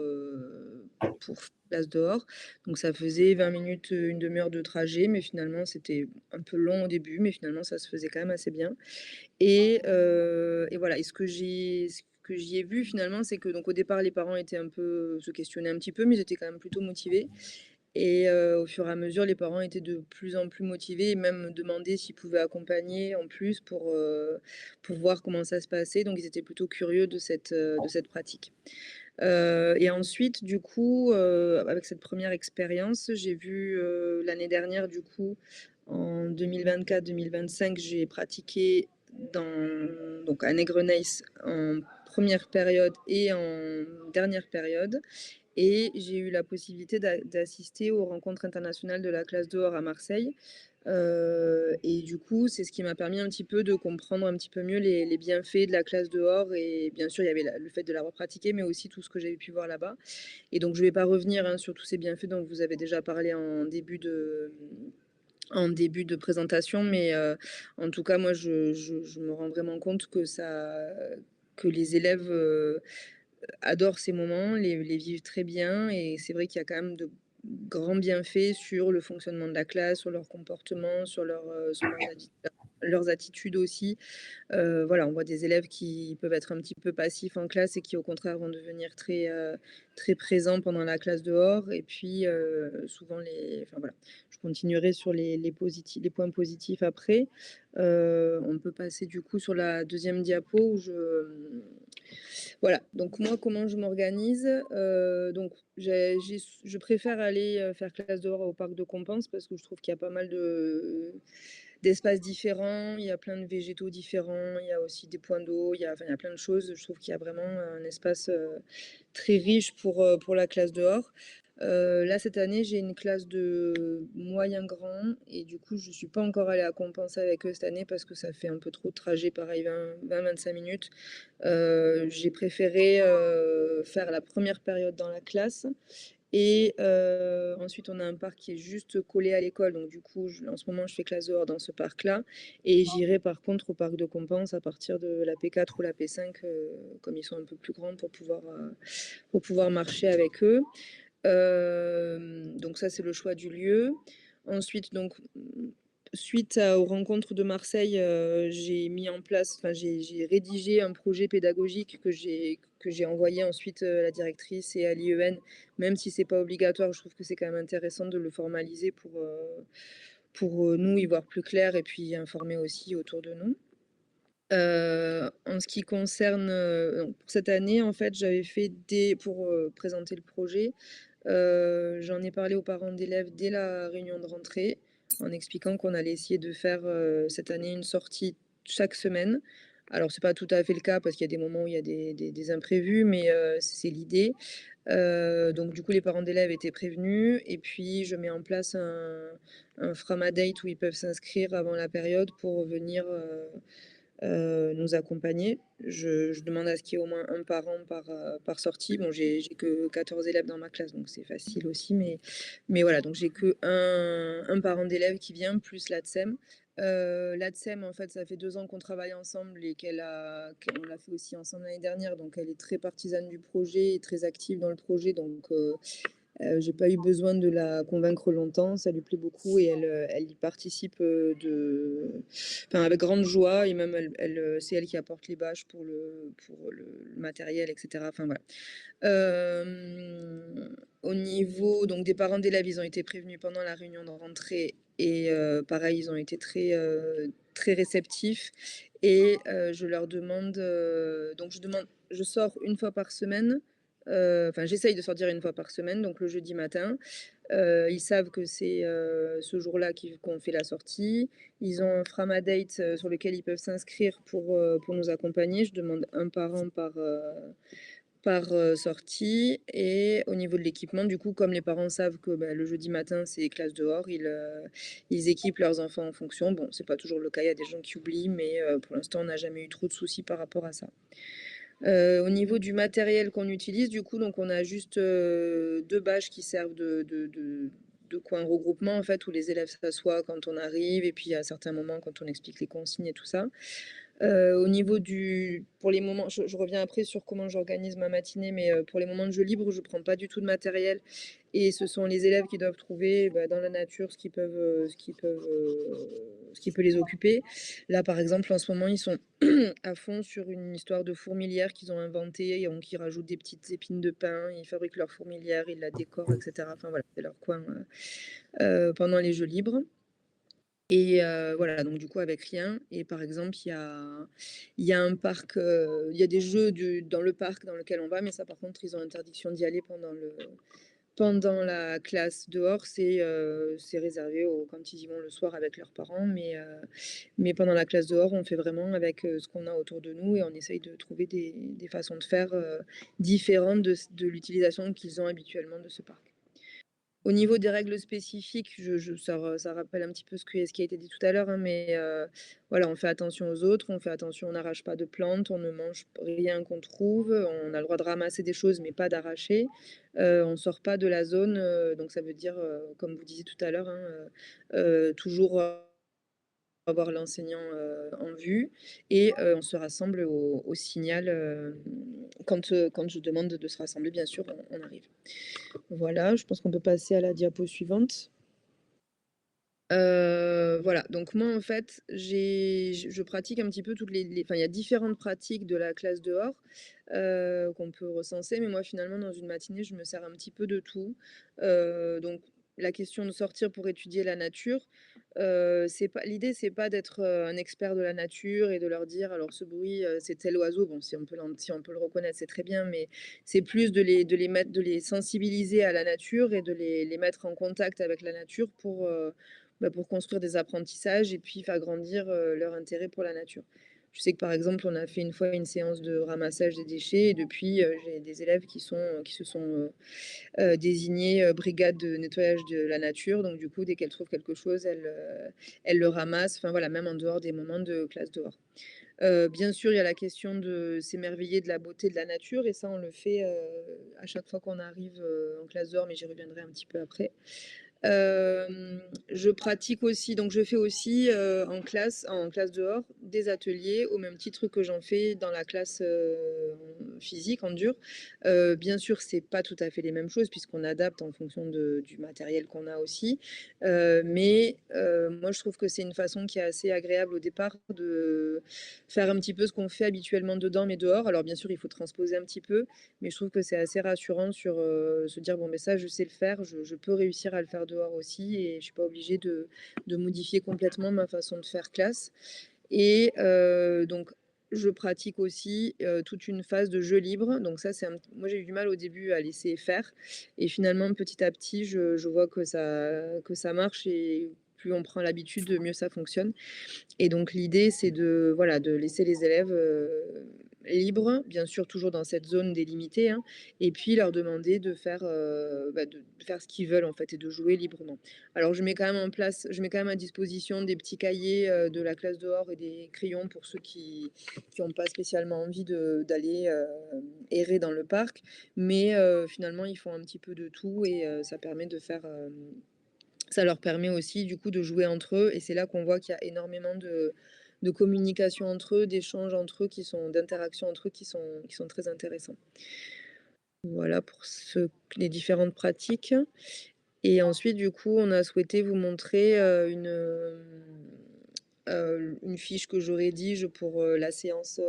classe dehors. Donc ça faisait 20 minutes, 1/2 heure de trajet, mais finalement c'était un peu long au début, mais finalement ça se faisait quand même assez bien. Et voilà, et ce que j'y ai vu finalement, c'est que donc au départ les parents étaient un peu se questionnaient un petit peu, mais ils étaient quand même plutôt motivés. Et au fur et à mesure, les parents étaient de plus en plus motivés et même me demandaient s'ils pouvaient accompagner en plus pour voir comment ça se passait. Donc ils étaient plutôt curieux de cette pratique. Et ensuite, du coup, avec cette première expérience, j'ai vu, l'année dernière, du coup, en 2024-2025, j'ai pratiqué donc à Nègrepelisse en première période et en dernière période. Et j'ai eu la possibilité d'assister aux rencontres internationales de la classe dehors à Marseille. Et du coup, c'est ce qui m'a permis un petit peu de comprendre un petit peu mieux les bienfaits de la classe dehors. Et bien sûr, il y avait le fait de l'avoir pratiqué, mais aussi tout ce que j'avais pu voir là-bas. Et donc, je ne vais pas revenir hein, sur tous ces bienfaits dont vous avez déjà parlé en début de présentation, mais en tout cas, moi, je me rends vraiment compte que les élèves adorent ces moments, les vivent très bien et c'est vrai qu'il y a quand même de grands bienfaits sur le fonctionnement de la classe, sur leur comportement, sur leurs attitudes aussi. Voilà, on voit des élèves qui peuvent être un petit peu passifs en classe et qui au contraire vont devenir très, très présents pendant la classe dehors et puis, souvent enfin voilà, je continuerai sur les points positifs après. On peut passer du coup sur la deuxième diapo où voilà, donc moi, comment je m'organise? Donc je préfère aller, faire classe dehors au parc de Compense parce que je trouve qu'il y a pas mal d'espaces différents, il y a plein de végétaux différents, il y a aussi des points d'eau, il y a plein de choses. Je trouve qu'il y a vraiment un espace, très riche pour la classe dehors. Là, cette année, j'ai une classe de moyen grand et du coup, je suis pas encore allée à Compense avec eux cette année parce que ça fait un peu trop de trajet, pareil 20-25 minutes. J'ai préféré, faire la première période dans la classe et ensuite on a un parc qui est juste collé à l'école donc du coup en ce moment je fais classe dehors dans ce parc-là et j'irai par contre au parc de Compense à partir de la P4 ou la P5 comme ils sont un peu plus grands pour pouvoir marcher avec eux. Donc ça c'est le choix du lieu. Ensuite donc suite aux rencontres de Marseille, j'ai mis en place, enfin j'ai rédigé un projet pédagogique que j'ai envoyé ensuite, à la directrice et à l'IEN. Même si c'est pas obligatoire, je trouve que c'est quand même intéressant de le formaliser pour nous y voir plus clair et puis informer aussi autour de nous. En ce qui concerne, donc pour cette année, en fait, j'avais fait pour, présenter le projet, j'en ai parlé aux parents d'élèves dès la réunion de rentrée, en expliquant qu'on allait essayer de faire, cette année une sortie chaque semaine. Alors c'est pas tout à fait le cas parce qu'il y a des moments où il y a des imprévus, mais c'est l'idée. Donc du coup, les parents d'élèves étaient prévenus et puis je mets en place un Framadate où ils peuvent s'inscrire avant la période pour venir, nous accompagner. Je demande à ce qu'il y ait au moins un parent par sortie. Bon, j'ai que 14 élèves dans ma classe, donc c'est facile aussi, mais voilà, donc j'ai qu'un parent d'élève qui vient, plus l'ATSEM. L'ATSEM, en fait, ça fait 2 ans qu'on travaille ensemble et qu'on l'a fait aussi ensemble l'année dernière, donc elle est très partisane du projet et très active dans le projet, donc j'ai pas eu besoin de la convaincre longtemps, ça lui plaît beaucoup et elle y participe, avec grande joie et même c'est elle qui apporte les bâches pour le matériel et cetera, enfin voilà. Au niveau donc des parents d'élèves, ils ont été prévenus pendant la réunion de rentrée et pareil, ils ont été très, très réceptifs et je leur demande, donc je sors une fois par semaine, enfin j'essaye de sortir une fois par semaine, donc le jeudi matin. Ils savent que c'est, ce jour-là qu'on fait la sortie. Ils ont un Framadate, sur lequel ils peuvent s'inscrire pour nous accompagner. Je demande un parent par sortie et au niveau de l'équipement, du coup, comme les parents savent que, le jeudi matin, c'est classe dehors, ils équipent leurs enfants en fonction. Bon, c'est pas toujours le cas, il y a des gens qui oublient, mais pour l'instant, on n'a jamais eu trop de soucis par rapport à ça. Au niveau du matériel qu'on utilise, du coup, donc on a juste 2 bâches qui servent de coin regroupement, en fait, où les élèves s'assoient quand on arrive et puis à certains moments quand on explique les consignes et tout ça. Au niveau pour les moments, je reviens après sur comment j'organise ma matinée, mais pour les moments de jeu libre, je prends pas du tout de matériel et ce sont les élèves qui doivent trouver dans la nature ce qui peut les occuper. Là, par exemple, en ce moment, ils sont à fond sur une histoire de fourmilière qu'ils ont inventée, et donc ils rajoutent des petites épines de pin, ils fabriquent leur fourmilière, ils la décorent, etc. Enfin voilà, c'est leur coin pendant les jeux libres. Et voilà, donc du coup avec rien. Et par exemple, il y a un parc, il y a des jeux dans le parc dans lequel on va, mais ça par contre, ils ont interdiction d'y aller pendant la classe dehors. C'est réservé quand ils y vont le soir avec leurs parents, mais pendant la classe dehors, on fait vraiment avec ce qu'on a autour de nous et on essaye de trouver des façons de faire différentes de l'utilisation qu'ils ont habituellement de ce parc. Au niveau des règles spécifiques, ça rappelle un petit peu ce qui a été dit tout à l'heure, hein, mais voilà, on fait attention aux autres, on fait attention, on n'arrache pas de plantes, on ne mange rien qu'on trouve, on a le droit de ramasser des choses, mais pas d'arracher. On ne sort pas de la zone, donc ça veut dire, comme vous disiez tout à l'heure, hein, toujours avoir l'enseignant en vue et on se rassemble au signal. Quand je demande de se rassembler, bien sûr, on arrive. Voilà, je pense qu'on peut passer à la diapo suivante. Voilà, donc moi en fait, je pratique un petit peu enfin il y a différentes pratiques de la classe dehors qu'on peut recenser, mais moi finalement dans une matinée, je me sers un petit peu de tout. Donc la question de sortir pour étudier la nature, l'idée, c'est pas d'être un expert de la nature et de leur dire alors ce bruit, c'est tel oiseau. Bon, si on peut le reconnaître, c'est très bien, mais c'est plus de les sensibiliser à la nature et de les mettre en contact avec la nature pour construire des apprentissages et puis faire grandir leur intérêt pour la nature. Je sais que par exemple, on a fait une fois une séance de ramassage des déchets et depuis, j'ai des élèves qui se sont désignés brigade de nettoyage de la nature. Donc du coup, dès qu'elles trouvent quelque chose, elles le ramassent. Enfin voilà, même en dehors des moments de classe dehors. Bien sûr, il y a la question de s'émerveiller de la beauté de la nature et ça, on le fait à chaque fois qu'on arrive en classe dehors, mais j'y reviendrai un petit peu après. Je pratique aussi, donc je fais aussi en classe dehors des ateliers au même titre que j'en fais dans la classe physique en dur. Bien sûr, c'est pas tout à fait les mêmes choses puisqu'on adapte en fonction du matériel qu'on a aussi. Mais moi, je trouve que c'est une façon qui est assez agréable au départ de faire un petit peu ce qu'on fait habituellement dedans, mais dehors. Alors bien sûr, il faut transposer un petit peu, mais je trouve que c'est assez rassurant sur se dire bon mais ça je sais le faire, je peux réussir à le faire dehors aussi et je suis pas obligée de modifier complètement ma façon de faire classe. Et donc je pratique aussi toute une phase de jeu libre. Donc ça moi j'ai eu du mal au début à laisser faire et finalement petit à petit je vois que ça marche et plus on prend l'habitude, mieux ça fonctionne. Et donc l'idée, c'est de laisser les élèves libres, bien sûr toujours dans cette zone délimitée, hein, et puis leur demander de faire ce qu'ils veulent en fait et de jouer librement. Alors je mets quand même à disposition des petits cahiers de la classe dehors et des crayons pour ceux qui n'ont pas spécialement envie d'aller errer dans le parc, mais finalement ils font un petit peu de tout et ça leur permet aussi du coup de jouer entre eux et c'est là qu'on voit qu'il y a énormément de communication entre eux, d'échanges entre eux d'interactions entre eux qui sont très intéressants. Voilà pour les différentes pratiques. Et ensuite, du coup, on a souhaité vous montrer une fiche que je rédige pour la séance,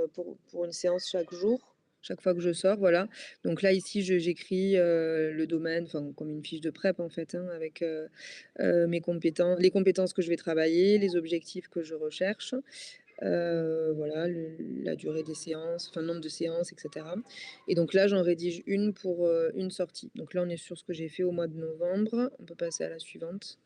pour une séance chaque jour, chaque fois que je sors, voilà. Donc là, ici, j'écris le domaine, enfin, comme une fiche de prep en fait, hein, avec les compétences que je vais travailler, les objectifs que je recherche, voilà, la durée des séances, enfin, le nombre de séances, etc. Et donc là, j'en rédige une pour une sortie. Donc là, on est sur ce que j'ai fait au mois de novembre. On peut passer à la suivante.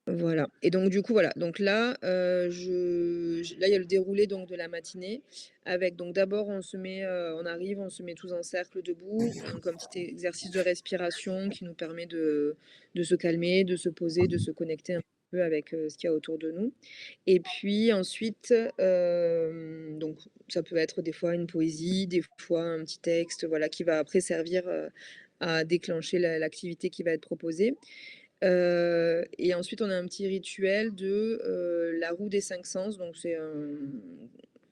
Voilà et donc du coup, voilà, donc là, là, il y a le déroulé donc de la matinée avec donc d'abord on arrive, on se met tous en cercle debout, donc un petit exercice de respiration qui nous permet de se calmer, de se poser, de se connecter peu avec, ce qu'il y a autour de nous. Et puis ensuite, donc ça peut être des fois une poésie, des fois un petit texte, voilà, qui va après servir, à déclencher l'activité qui va être proposée. Et ensuite, on a un petit rituel de, la roue des 5 sens. Donc c'est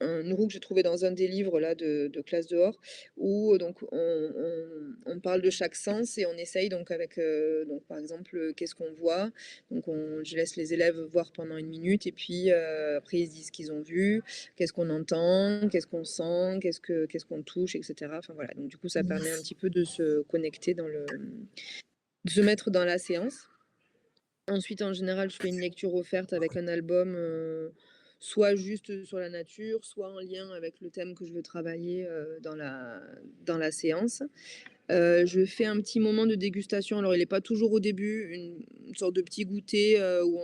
une roue que j'ai trouvée dans un des livres là de classe dehors où, donc on parle de chaque sens et on essaye donc avec, donc par exemple, qu'est-ce qu'on voit? Donc je laisse les élèves voir pendant 1 minute et puis, après ils se disent ce qu'ils ont vu, qu'est-ce qu'on entend, qu'est-ce qu'on sent, qu'est-ce qu'on touche et cetera. Enfin voilà, donc du coup ça permet un Merci. petit peu de se connecter de se mettre dans la séance. Ensuite, en général, je fais une lecture offerte avec un album, soit juste sur la nature, soit en lien avec le thème que je veux travailler, dans la séance. Je fais un petit moment de dégustation. Alors, il est pas toujours au début, une sorte de petit goûter, où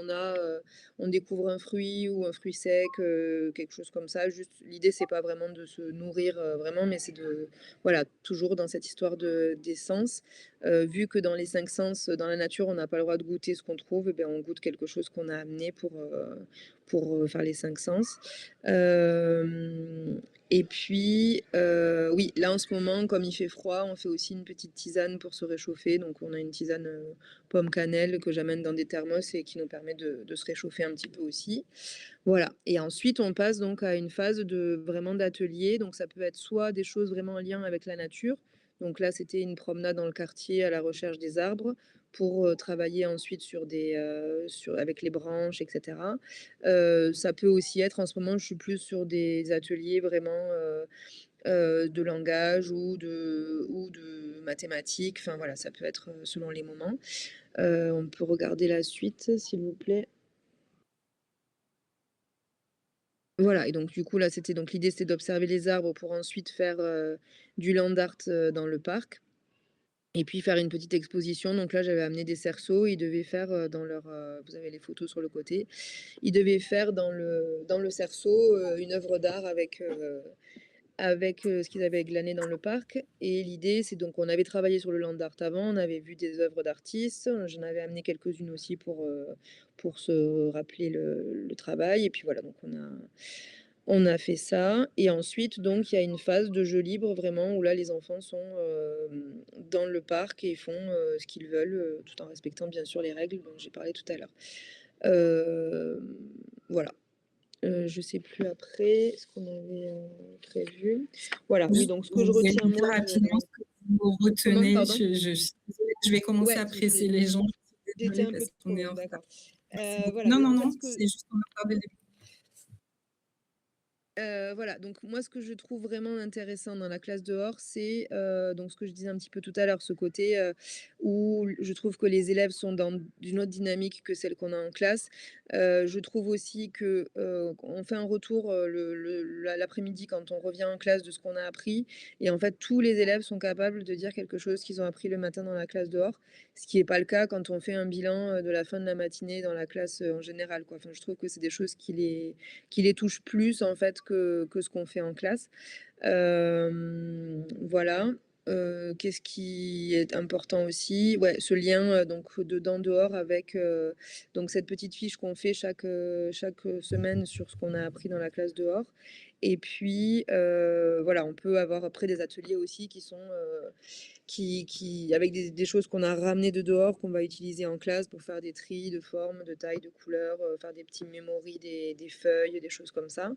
on découvre un fruit ou un fruit sec, quelque chose comme ça. Juste, l'idée, c'est pas vraiment de se nourrir, vraiment, mais c'est de voilà, toujours dans cette histoire d'essence. Vu que dans les 5 sens, dans la nature, on n'a pas le droit de goûter ce qu'on trouve, et ben, on goûte quelque chose qu'on a amené pour faire les 5 sens. Hem et puis, oui, là, en ce moment, comme il fait froid, on fait aussi une petite tisane pour se réchauffer. Donc on a une tisane, pomme cannelle que j'amène dans des thermos et qui nous permet de se réchauffer un petit peu aussi. Voilà, et ensuite on passe donc à une phase de vraiment d'atelier. Donc ça peut être soit des choses vraiment en lien avec la nature. Donc là, c'était une promenade dans le quartier à la recherche des arbres pour, travailler ensuite avec les branches et cetera. Ça peut aussi être en ce moment, je suis plus sur des ateliers vraiment, de langage ou de mathématiques. Enfin voilà, ça peut être, selon les moments. On peut regarder la suite, s'il vous plaît. Voilà, et donc du coup là, c'était donc l'idée, c'était d'observer les arbres pour ensuite faire, du land art, dans le parc et puis faire une petite exposition. Donc là, j'avais amené des cerceaux, ils devaient faire, vous avez les photos sur le côté. Ils devaient faire dans le cerceau, une œuvre d'art avec, ce qu'ils avaient glané dans le parc. Et l'idée, c'est donc on avait travaillé sur le land art avant, on avait vu des œuvres d'artistes, j'en avais amené quelques-unes aussi pour se rappeler le travail et puis voilà, donc on a fait ça et ensuite donc il y a une phase de jeu libre vraiment où là les enfants sont, dans le parc et font, ce qu'ils veulent, tout en respectant bien sûr les règles dont j'ai parlé tout à l'heure. Voilà. Je sais plus après ce qu'on avait, prévu. Voilà, oui, Juste, donc ce que vous je pouvez retiens me dire moi rapidement de ce que vous comment, retenez. pardon? Je suis désolée, je vais commencer Ouais, à presser les gens. Je suis j'étais désolée un peu parce qu'on trop est longue, en retard. d'accord. Merci beaucoup. Voilà, Non, mais non, en fait non, c'est juste qu'on a regardé le début. Voilà, donc moi, ce que je trouve vraiment intéressant dans la classe dehors, c'est, donc ce que je disais un petit peu tout à l'heure, ce côté, où je trouve que les élèves sont dans une autre dynamique que celle qu'on a en classe. Je trouve aussi que, on fait un retour, l'après-midi quand on revient en classe de ce qu'on a appris et en fait, tous les élèves sont capables de dire quelque chose qu'ils ont appris le matin dans la classe dehors, ce qui est pas le cas quand on fait un bilan, de la fin de la matinée dans la classe, en général, quoi. Enfin, je trouve que c'est des choses qui les touche plus en fait que ce qu'on fait en classe. Voilà. Qu'est-ce qui est important aussi? Ouais, ce lien, donc dedans, dehors avec, donc cette petite fiche qu'on fait chaque semaine sur ce qu'on a appris dans la classe dehors et puis, voilà, on peut avoir après des ateliers aussi qui sont, qui avec des choses qu'on a ramenées de dehors, qu'on va utiliser en classe pour faire des tris de formes, de tailles, de couleurs, faire des petits mémoris des feuilles, des choses comme ça.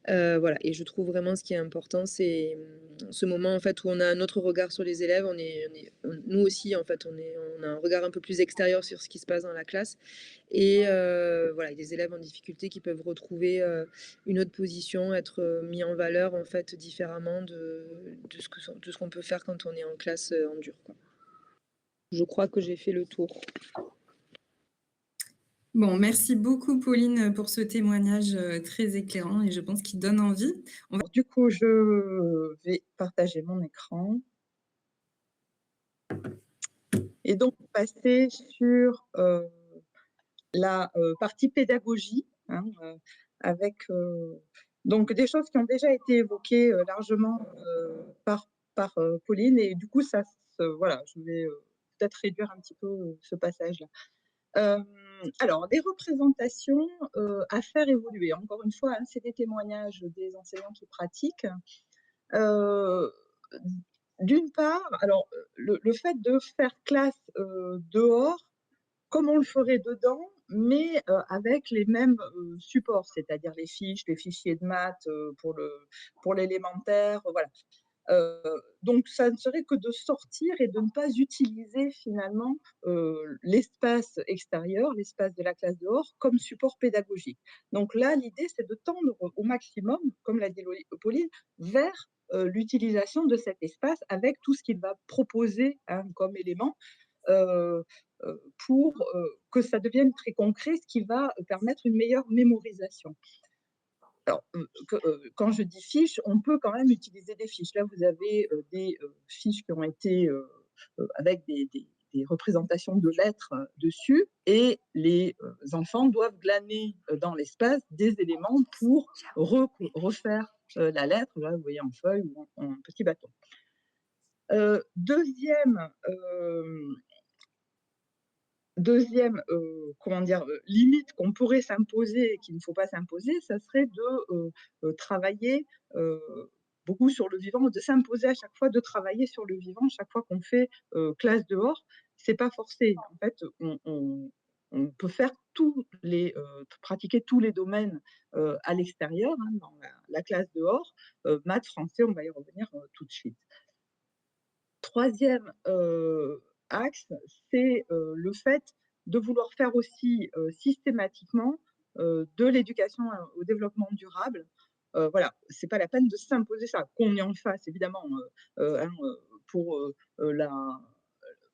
Voilà, et je trouve vraiment ce qui est important, c'est, ce moment en fait où on a un autre regard sur les élèves. Nous aussi en fait, on a un regard un peu plus extérieur sur ce qui se passe dans la classe et voilà, il y a des élèves en difficulté qui peuvent retrouver, une autre position, être, mis en valeur en fait différemment de ce qu'on peut faire quand on est en classe, en dur, quoi. Je crois que j'ai fait le tour. Bon, merci beaucoup Pauline, pour ce témoignage, très éclairant et je pense qu'il donne envie. Alors, du coup, je vais partager mon écran et donc passer sur, la, partie pédagogie, hein, avec, donc des choses qui ont déjà été évoquées, largement, par Pauline et du coup ça se voilà, je vais, peut-être réduire un petit peu, ce passage-là. Hem, Alors, des représentations à faire évoluer. Encore une fois, hein, c'est des témoignages des enseignants qui pratiquent. Euh, D'une part, alors, le fait de faire classe dehors, comme on le ferait dedans, mais avec les mêmes supports, c'est-à-dire les fiches, les fichiers de maths pour l'élémentaire, voilà. Donc, ça ne serait que de sortir et de ne pas utiliser finalement l'espace extérieur, l'espace de la classe dehors, comme support pédagogique. Donc là, l'idée, c'est de tendre au maximum, comme l'a dit Pauline, vers l'utilisation de cet espace avec tout ce qu'il va proposer, hein, comme élément euh, pour que ça devienne très concret, ce qui va permettre une meilleure mémorisation. Alors, quand je dis fiches, on peut quand même utiliser des fiches. Là, vous avez des fiches qui ont été avec des représentations de lettres dessus, et les enfants doivent glaner dans l'espace des éléments pour refaire la lettre. Là, vous voyez, en feuille ou en petit bâton. Deuxième comment dire, limite qu'on pourrait s'imposer et qu'il ne faut pas s'imposer, ça serait de travailler beaucoup sur le vivant, de s'imposer à chaque fois de travailler sur le vivant chaque fois qu'on fait classe dehors. C'est pas forcé. En fait, on peut faire pratiquer tous les domaines à l'extérieur, hein, dans la classe dehors. Maths, français, on va y revenir tout de suite. Troisième axe, c'est le fait de vouloir faire aussi systématiquement de l'éducation au développement durable. Voilà, c'est pas la peine de s'imposer ça, qu'on y en fasse évidemment hein, pour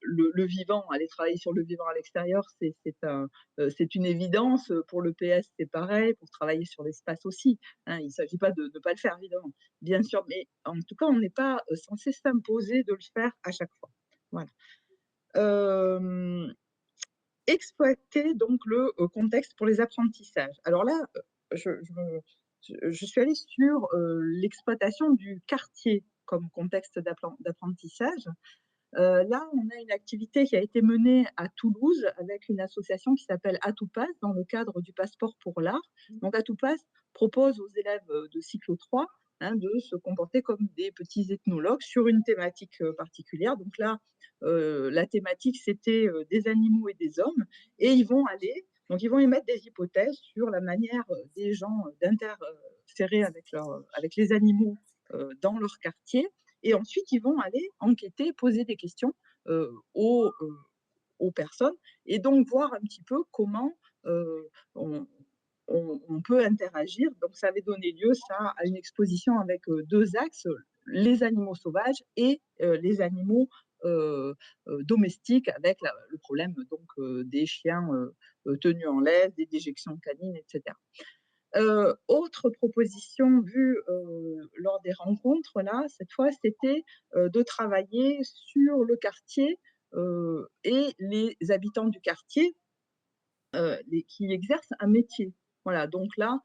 le vivant, aller travailler sur le vivant à l'extérieur, c'est une évidence. Pour le PS, c'est pareil, pour travailler sur l'espace aussi, hein. Il ne s'agit pas de ne pas le faire, évidemment, bien sûr, mais en tout cas, on n'est pas censé s'imposer de le faire à chaque fois. Voilà. Exploiter donc le contexte pour les apprentissages. Alors là, je suis allée sur l'exploitation du quartier comme contexte d'apprentissage. Là, on a une activité qui a été menée à Toulouse avec une association qui s'appelle Atoupass dans le cadre du passeport pour l'art. Donc Atoupass propose aux élèves de cycle 3, hein, de se comporter comme des petits ethnologues sur une thématique particulière. Donc là, la thématique, c'était des animaux et des hommes. Et ils vont émettre des hypothèses sur la manière des gens d'interférer avec les animaux dans leur quartier. Et ensuite, ils vont aller enquêter, poser des questions aux personnes, et donc voir un petit peu comment on, on peut interagir. Donc, ça avait donné lieu, ça, à une exposition avec deux axes, les animaux sauvages et les animaux domestiques, avec le problème donc des chiens tenus en laisse, des déjections canines, etc. Autre proposition vue lors des rencontres, là, cette fois, c'était de travailler sur le quartier et les habitants du quartier qui exercent un métier. Voilà, donc là,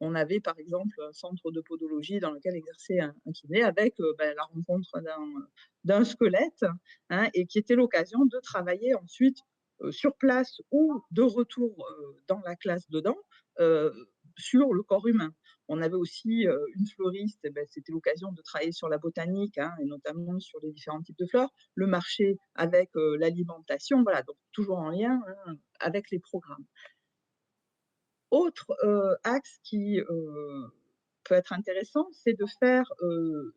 on avait par exemple un centre de podologie dans lequel exerçait un kiné avec la rencontre d'un squelette, hein, et qui était l'occasion de travailler ensuite sur place ou de retour dans la classe dedans sur le corps humain. On avait aussi une fleuriste, c'était l'occasion de travailler sur la botanique, hein, et notamment sur les différents types de fleurs, le marché avec l'alimentation, voilà, donc toujours en lien, hein, avec les programmes. Autre axe qui peut être intéressant, c'est de faire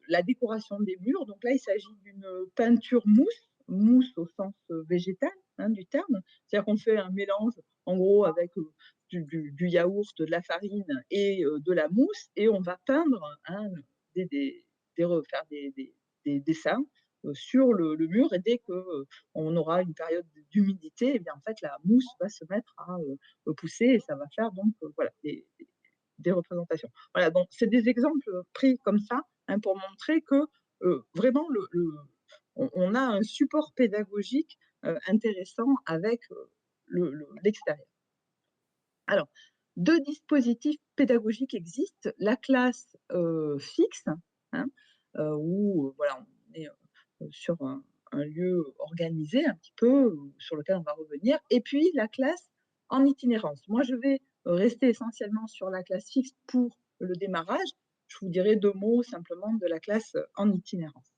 la décoration des murs. Donc là, il s'agit d'une peinture mousse au sens végétal, hein, du terme. C'est-à-dire qu'on fait un mélange, en gros, avec du yaourt, de la farine et de la mousse, et on va peindre, hein, faire des dessins sur le mur, et dès qu'on aura une période d'humidité, eh bien, en fait, la mousse va se mettre à pousser, et ça va faire donc voilà, des représentations. Voilà, donc c'est des exemples pris comme ça, hein, pour montrer que vraiment on a un support pédagogique intéressant avec l'extérieur. Alors, deux dispositifs pédagogiques existent. La classe fixe, hein, où voilà, on est sur un lieu organisé un petit peu, sur lequel on va revenir, et puis la classe en itinérance. Moi, je vais rester essentiellement sur la classe fixe pour le démarrage. Je vous dirai 2 mots simplement de la classe en itinérance.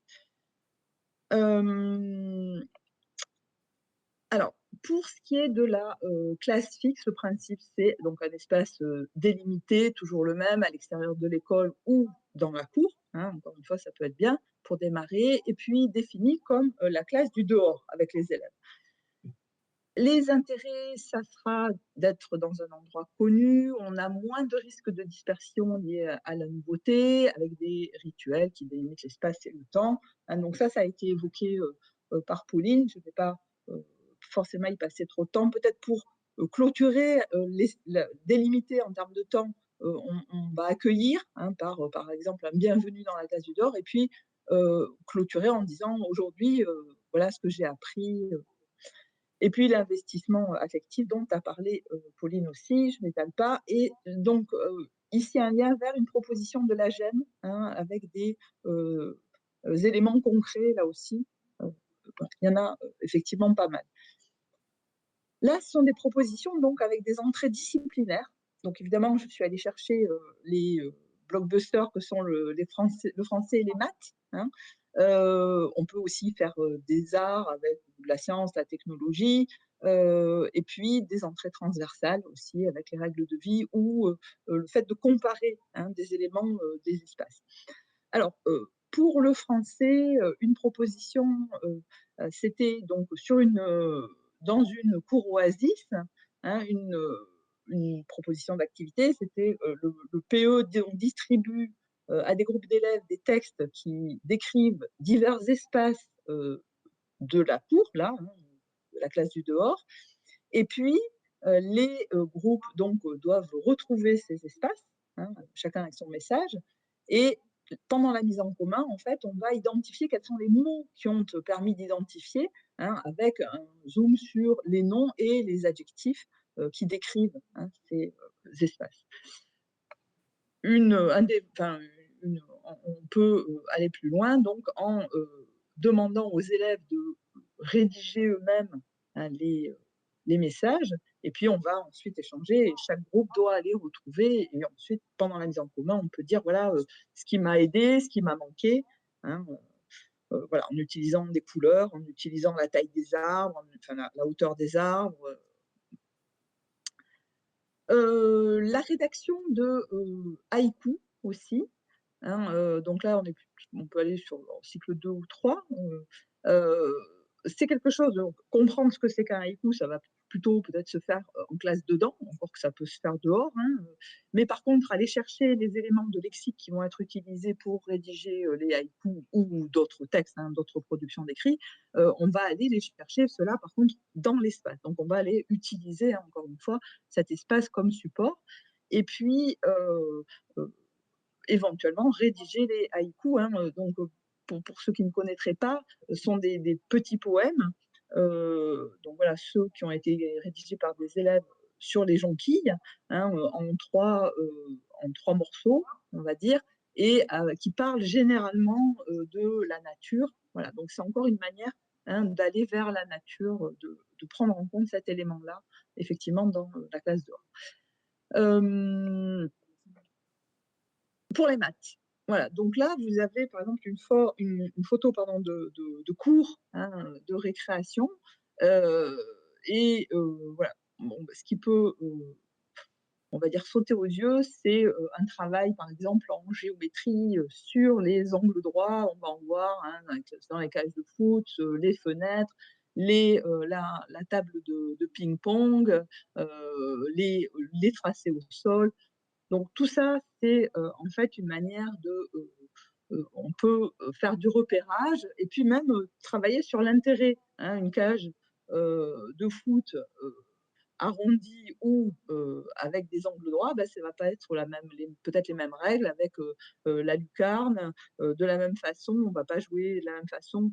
Hem, alors, pour ce qui est de la classe fixe, le principe, c'est donc un espace délimité, toujours le même, à l'extérieur de l'école ou dans la cour, hein, encore une fois, ça peut être bien pour démarrer, et puis défini comme la classe du dehors avec les élèves. Les intérêts, ça sera d'être dans un endroit connu, on a moins de risques de dispersion liés à la nouveauté, avec des rituels qui délimitent l'espace et le temps, hein. Donc ça a été évoqué par Pauline, je ne vais pas forcément y passer trop de temps. Peut-être pour clôturer, délimiter en termes de temps, on va accueillir, hein, par exemple un bienvenue dans la classe du dehors, et puis clôturer en disant aujourd'hui, voilà ce que j'ai appris. Et puis l'investissement affectif dont a parlé Pauline aussi, je ne m'étale pas. Et donc, ici, un lien vers une proposition de la GEM, hein, avec des éléments concrets, là aussi. Il y en a effectivement pas mal. Là, ce sont des propositions donc avec des entrées disciplinaires. Donc évidemment, je suis allée chercher les blockbusters que sont le français et les maths, hein. On peut aussi faire des arts avec la science, la technologie, et puis des entrées transversales aussi avec les règles de vie ou le fait de comparer, hein, des éléments des espaces. Alors, pour le français, une proposition, c'était donc dans une cour oasis, hein, une proposition d'activité. C'était, le PE distribue, à des groupes d'élèves des textes qui décrivent divers espaces, de la cour, là, hein, de la classe du dehors. Et puis, les groupes donc doivent retrouver ces espaces, hein, chacun avec son message. Et pendant la mise en commun, en fait, on va identifier quels sont les mots qui ont permis d'identifier, hein, avec un zoom sur les noms et les adjectifs qui décrivent, hein, ces espaces. On peut aller plus loin donc en demandant aux élèves de rédiger eux-mêmes, hein, les messages, et puis on va ensuite échanger et chaque groupe doit aller retrouver, et ensuite pendant la mise en commun, on peut dire voilà ce qui m'a aidé, ce qui m'a manqué, hein, voilà, en utilisant des couleurs, en utilisant la taille des arbres, enfin la hauteur des arbres. La rédaction de haïkus aussi, hein, donc là, on peut aller sur le cycle 2 ou 3. C'est quelque chose, donc comprendre ce que c'est qu'un haïku, ça va plutôt peut-être se faire en classe dedans, encore que ça peut se faire dehors, hein. Mais par contre, aller chercher les éléments de lexique qui vont être utilisés pour rédiger les haïkus ou d'autres textes, hein, d'autres productions d'écrits, on va aller les chercher, cela par contre, dans l'espace. Donc on va aller utiliser, hein, encore une fois, cet espace comme support. Et puis, éventuellement rédiger les haïkus, hein, donc pour ceux qui ne connaîtraient pas, sont des petits poèmes, donc voilà, ceux qui ont été rédigés par des élèves sur les jonquilles, hein, en trois morceaux, on va dire, et qui parlent généralement de la nature. Voilà, donc c'est encore une manière, hein, d'aller vers la nature, de prendre en compte cet élément-là, effectivement, dans la classe dehors. Pour les maths, voilà, donc là, vous avez par exemple une photo pardon, de cours, hein, de récréation, et voilà. Bon, ce qui peut, on va dire, sauter aux yeux, c'est un travail, par exemple, en géométrie sur les angles droits. On va en voir, hein, dans les cages de foot, les fenêtres, la table de ping-pong, les tracés au sol. Donc tout ça, c'est en fait une manière on peut faire du repérage et puis même travailler sur l'intérêt, hein, une cage de foot arrondie ou avec des angles droits, ben, ça va pas être peut-être les mêmes règles avec la lucarne. De la même façon, on va pas jouer de la même façon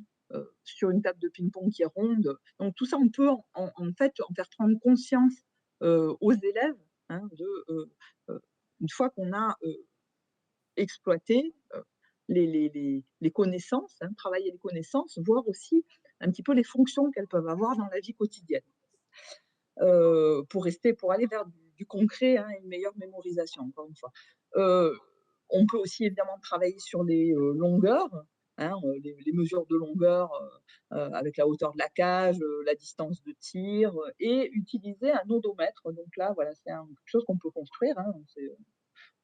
sur une table de ping-pong qui est ronde. Donc tout ça, on peut en fait en faire prendre conscience aux élèves, hein, une fois qu'on a exploité les connaissances, hein, travailler les connaissances, voir aussi un petit peu les fonctions qu'elles peuvent avoir dans la vie quotidienne. pour aller vers du concret, hein, une meilleure mémorisation, encore une fois. Heu, on peut aussi évidemment travailler sur les, longueurs, hein, les mesures de longueur, avec la hauteur de la cage, la distance de tir, et utiliser un odomètre. Donc là, voilà, c'est quelque chose qu'on peut construire, hein,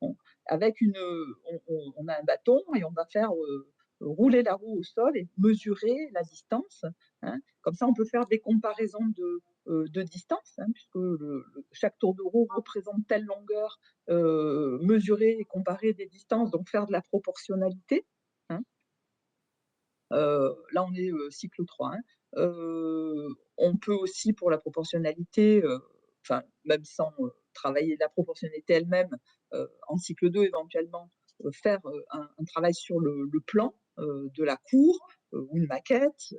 on avec on a un bâton et on va faire, rouler la roue au sol et mesurer la distance, hein. Comme ça, on peut faire des comparaisons de distance, hein, puisque chaque tour de roue représente telle longueur, mesurer et comparer des distances, donc faire de la proportionnalité, hein. Là, on est, cycle 3, hein. On peut aussi pour la proportionnalité, enfin, même sans, travailler la proportionnalité elle-même, en cycle 2 éventuellement, faire, un travail sur le plan, de la cour, ou une maquette,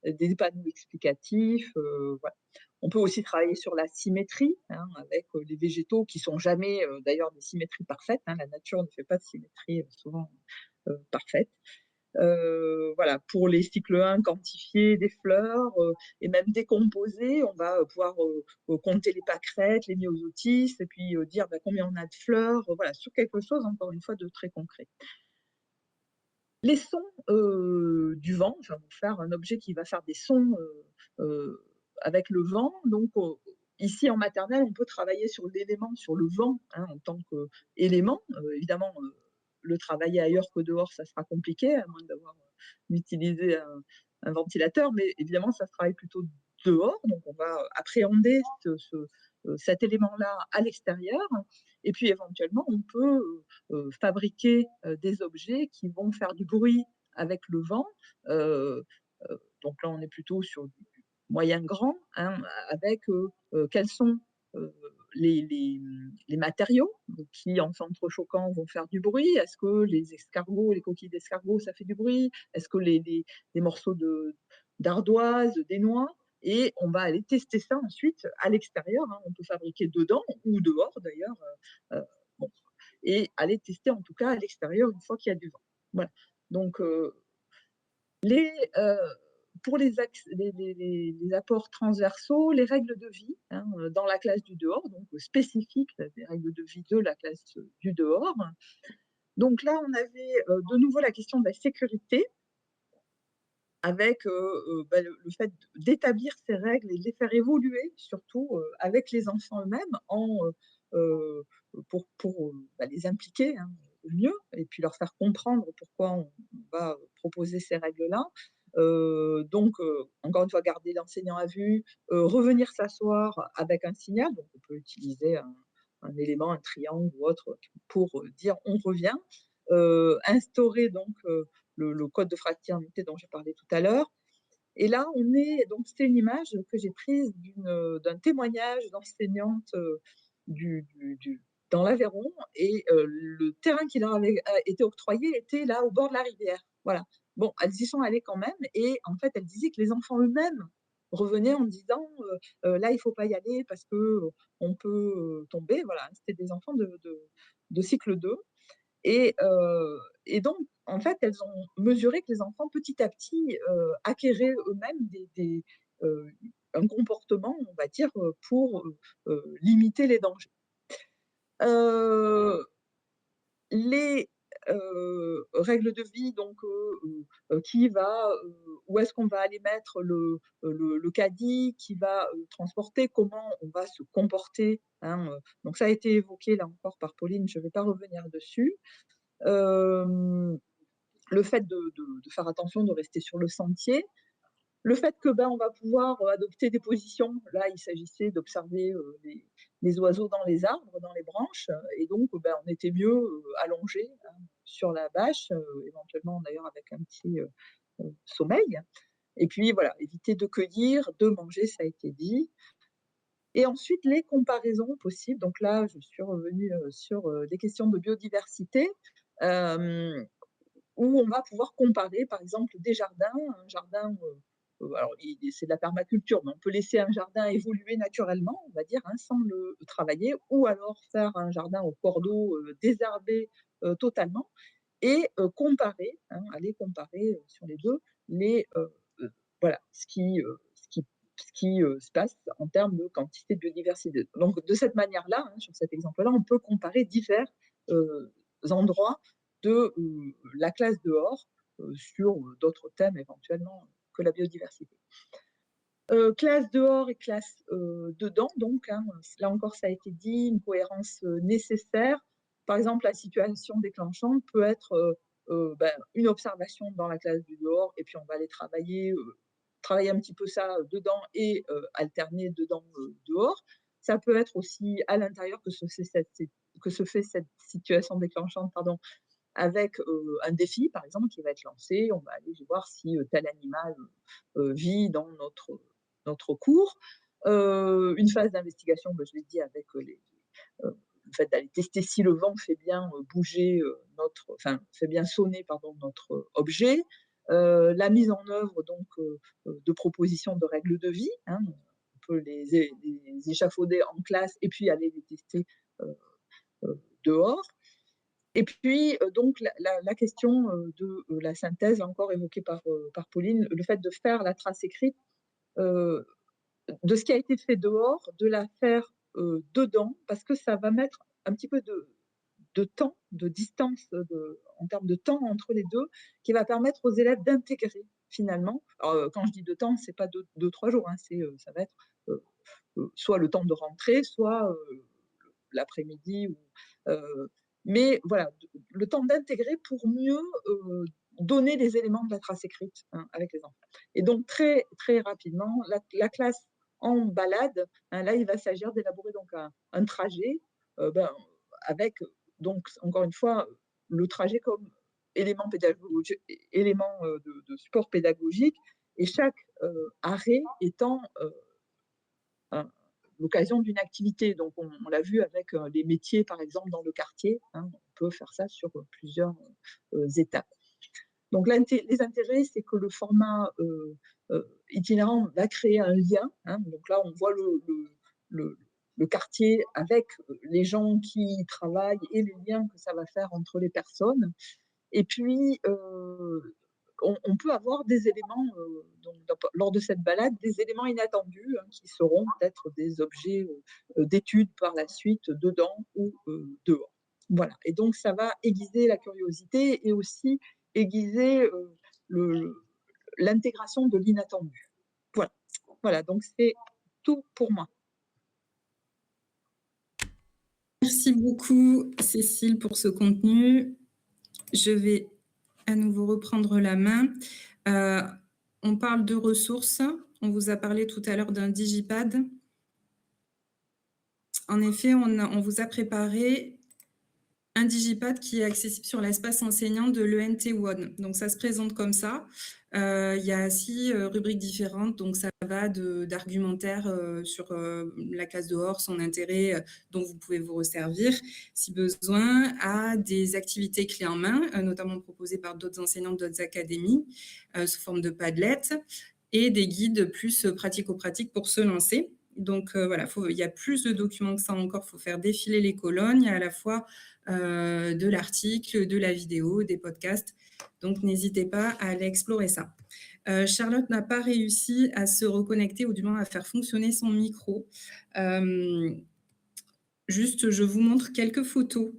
des panneaux explicatifs, voilà. On peut aussi travailler sur la symétrie, hein, avec, les végétaux qui sont jamais, d'ailleurs des symétries parfaites, hein. La nature ne fait pas de symétrie, souvent, parfaite. Voilà, pour les cycles 1, quantifier des fleurs, et même décomposer, on va, pouvoir, compter les pâquerettes, les myosotis et puis, dire, bah, combien on a de fleurs, voilà, sur quelque chose encore une fois de très concret. Les sons, du vent, enfin, vous faire un objet qui va faire des sons, avec le vent. Donc, ici en maternelle, on peut travailler sur l'élément, sur le vent, hein, en tant qu'élément. Évidemment, le travailler ailleurs que dehors, ça sera compliqué, à moins d'avoir, d'utiliser un ventilateur, mais évidemment, ça se travaille plutôt dehors. Donc on va appréhender cet élément-là à l'extérieur et puis éventuellement, on peut, fabriquer, des objets qui vont faire du bruit avec le vent. Donc là, on est plutôt sur du moyen grand, hein, avec, quels sont, heu, les matériaux qui, en s'entrechoquant, vont faire du bruit. Est-ce que les escargots, les coquilles d'escargots, ça fait du bruit? Est-ce que les morceaux d'ardoise, des noix? Et on va aller tester ça ensuite à l'extérieur, hein. On peut fabriquer dedans ou dehors d'ailleurs, bon, et aller tester en tout cas à l'extérieur une fois qu'il y a du vent. Voilà. Donc, les, pour les apports transversaux, les règles de vie, hein, dans la classe du dehors, donc spécifiques des règles de vie de la classe du dehors. Donc là, on avait, de nouveau la question de la sécurité avec, bah, le fait d'établir ces règles et de les faire évoluer surtout, avec les enfants eux-mêmes pour, bah, les impliquer, hein, au mieux et puis leur faire comprendre pourquoi on va proposer ces règles-là. Donc, encore une fois, garder l'enseignant à vue, revenir s'asseoir avec un signal, donc on peut utiliser un élément, un triangle ou autre pour, dire: «On revient». Instaurer donc, le code de fraternité dont j'ai parlé tout à l'heure. Et là, c'est une image que j'ai prise d'un témoignage d'enseignante, dans l'Aveyron et le terrain qui leur avait été octroyé était là, au bord de la rivière. Voilà. Bon, elles y sont allées quand même et en fait, elles disaient que les enfants eux-mêmes revenaient en disant, «Là, il faut pas y aller parce que, on peut, tomber». Voilà, c'était des enfants de cycle 2 et donc, en fait, elles ont mesuré que les enfants, petit à petit, acquéraient eux-mêmes un comportement, on va dire, pour, limiter les dangers. Heu, les, règles de vie donc, qui va, où est-ce qu'on va aller mettre le caddie, qui va, transporter, comment on va se comporter, hein, donc ça a été évoqué là encore par Pauline, je ne vais pas revenir dessus. Hem, le fait de faire attention, de rester sur le sentier. Le fait que, ben, on va pouvoir, adopter des positions. Là, il s'agissait d'observer, les oiseaux dans les arbres, dans les branches, et donc, ben, on était mieux, allongé, hein, sur la bâche, éventuellement d'ailleurs avec un petit, sommeil. Et puis voilà, éviter de cueillir, de manger, ça a été dit. Et ensuite les comparaisons possibles. Donc là, je suis revenue, sur, des questions de biodiversité. Hem Où on va pouvoir comparer, par exemple, des jardins, un jardin, alors c'est de la permaculture, mais on peut laisser un jardin évoluer naturellement, on va dire, hein, sans le travailler, ou alors faire un jardin au cordeau, désherber, totalement et aller comparer, sur les 2 les, voilà, ce qui ce qui se passe en termes de quantité de biodiversité. Donc de cette manière-là, hein, sur cet exemple-là, on peut comparer divers endroits de la classe dehors sur d'autres thèmes éventuellement que la biodiversité. Classe dehors et classe dedans, donc hein, là encore ça a été dit, une cohérence nécessaire. Par exemple, la situation déclenchante peut être une observation dans la classe du dehors, et puis on va aller travailler un petit peu ça dedans et alterner dedans dehors. Ça peut être aussi à l'intérieur que se fait cette situation déclenchante, pardon, avec un défi, par exemple, qui va être lancé. On va aller voir si tel animal vit dans notre cours. Une phase d'investigation, je l'ai dit, avec le fait d'aller tester si le vent fait bien bouger fait bien sonner notre objet. La mise en œuvre donc de propositions de règles de vie. Hein, on peut les échafauder en classe et puis aller les tester dehors. Et puis, donc, la question de la synthèse, encore évoquée par Pauline, le fait de faire la trace écrite de ce qui a été fait dehors, de la faire dedans, parce que ça va mettre un petit peu de temps, de distance en termes de temps entre les deux, qui va permettre aux élèves d'intégrer finalement. Alors, quand je dis de temps, c'est pas 2-3 jours, hein, ça va être soit le temps de rentrer, soit l'après-midi. Mais voilà, le temps d'intégrer pour mieux donner les éléments de la trace écrite avec les enfants. Et donc très, très rapidement, la classe en balade, hein, là il va s'agir d'élaborer donc un trajet avec donc encore une fois le trajet comme élément pédagogique, élément de support pédagogique, et chaque arrêt étant l'occasion d'une activité. Donc on l'a vu avec les métiers par exemple dans le quartier, hein, on peut faire ça sur plusieurs étapes. Donc les intérêts, c'est que le format itinérant va créer un lien, hein, donc là on voit le quartier avec les gens qui y travaillent et les liens que ça va faire entre les personnes. Et puis on peut avoir des éléments, lors de cette balade, des éléments inattendus hein, qui seront peut-être des objets d'étude par la suite, dedans ou dehors. Voilà. Et donc, ça va aiguiser la curiosité et aussi aiguiser l'intégration de l'inattendu. Voilà. Voilà. Donc, c'est tout pour moi. Merci beaucoup, Cécile, pour ce contenu. Je vais à nouveau reprendre la main. On parle de ressources. On vous a parlé tout à l'heure d'un digipad. En effet, on vous a préparé un digipad qui est accessible sur l'espace enseignant de l'ENT One. Donc, ça se présente comme ça. Il y a 6 rubriques différentes. Donc, ça va d'argumentaire sur la classe dehors, son intérêt dont vous pouvez vous resservir, si besoin, à des activités clés en main, notamment proposées par d'autres enseignants d'autres académies, sous forme de Padlet, et des guides plus pratico-pratiques pour se lancer. Donc, voilà, il y a plus de documents que ça encore. Il faut faire défiler les colonnes. Il y a à la fois de l'article, de la vidéo, des podcasts. Donc, n'hésitez pas à aller explorer ça. Charlotte n'a pas réussi à se reconnecter, ou du moins à faire fonctionner son micro. Juste, je vous montre quelques photos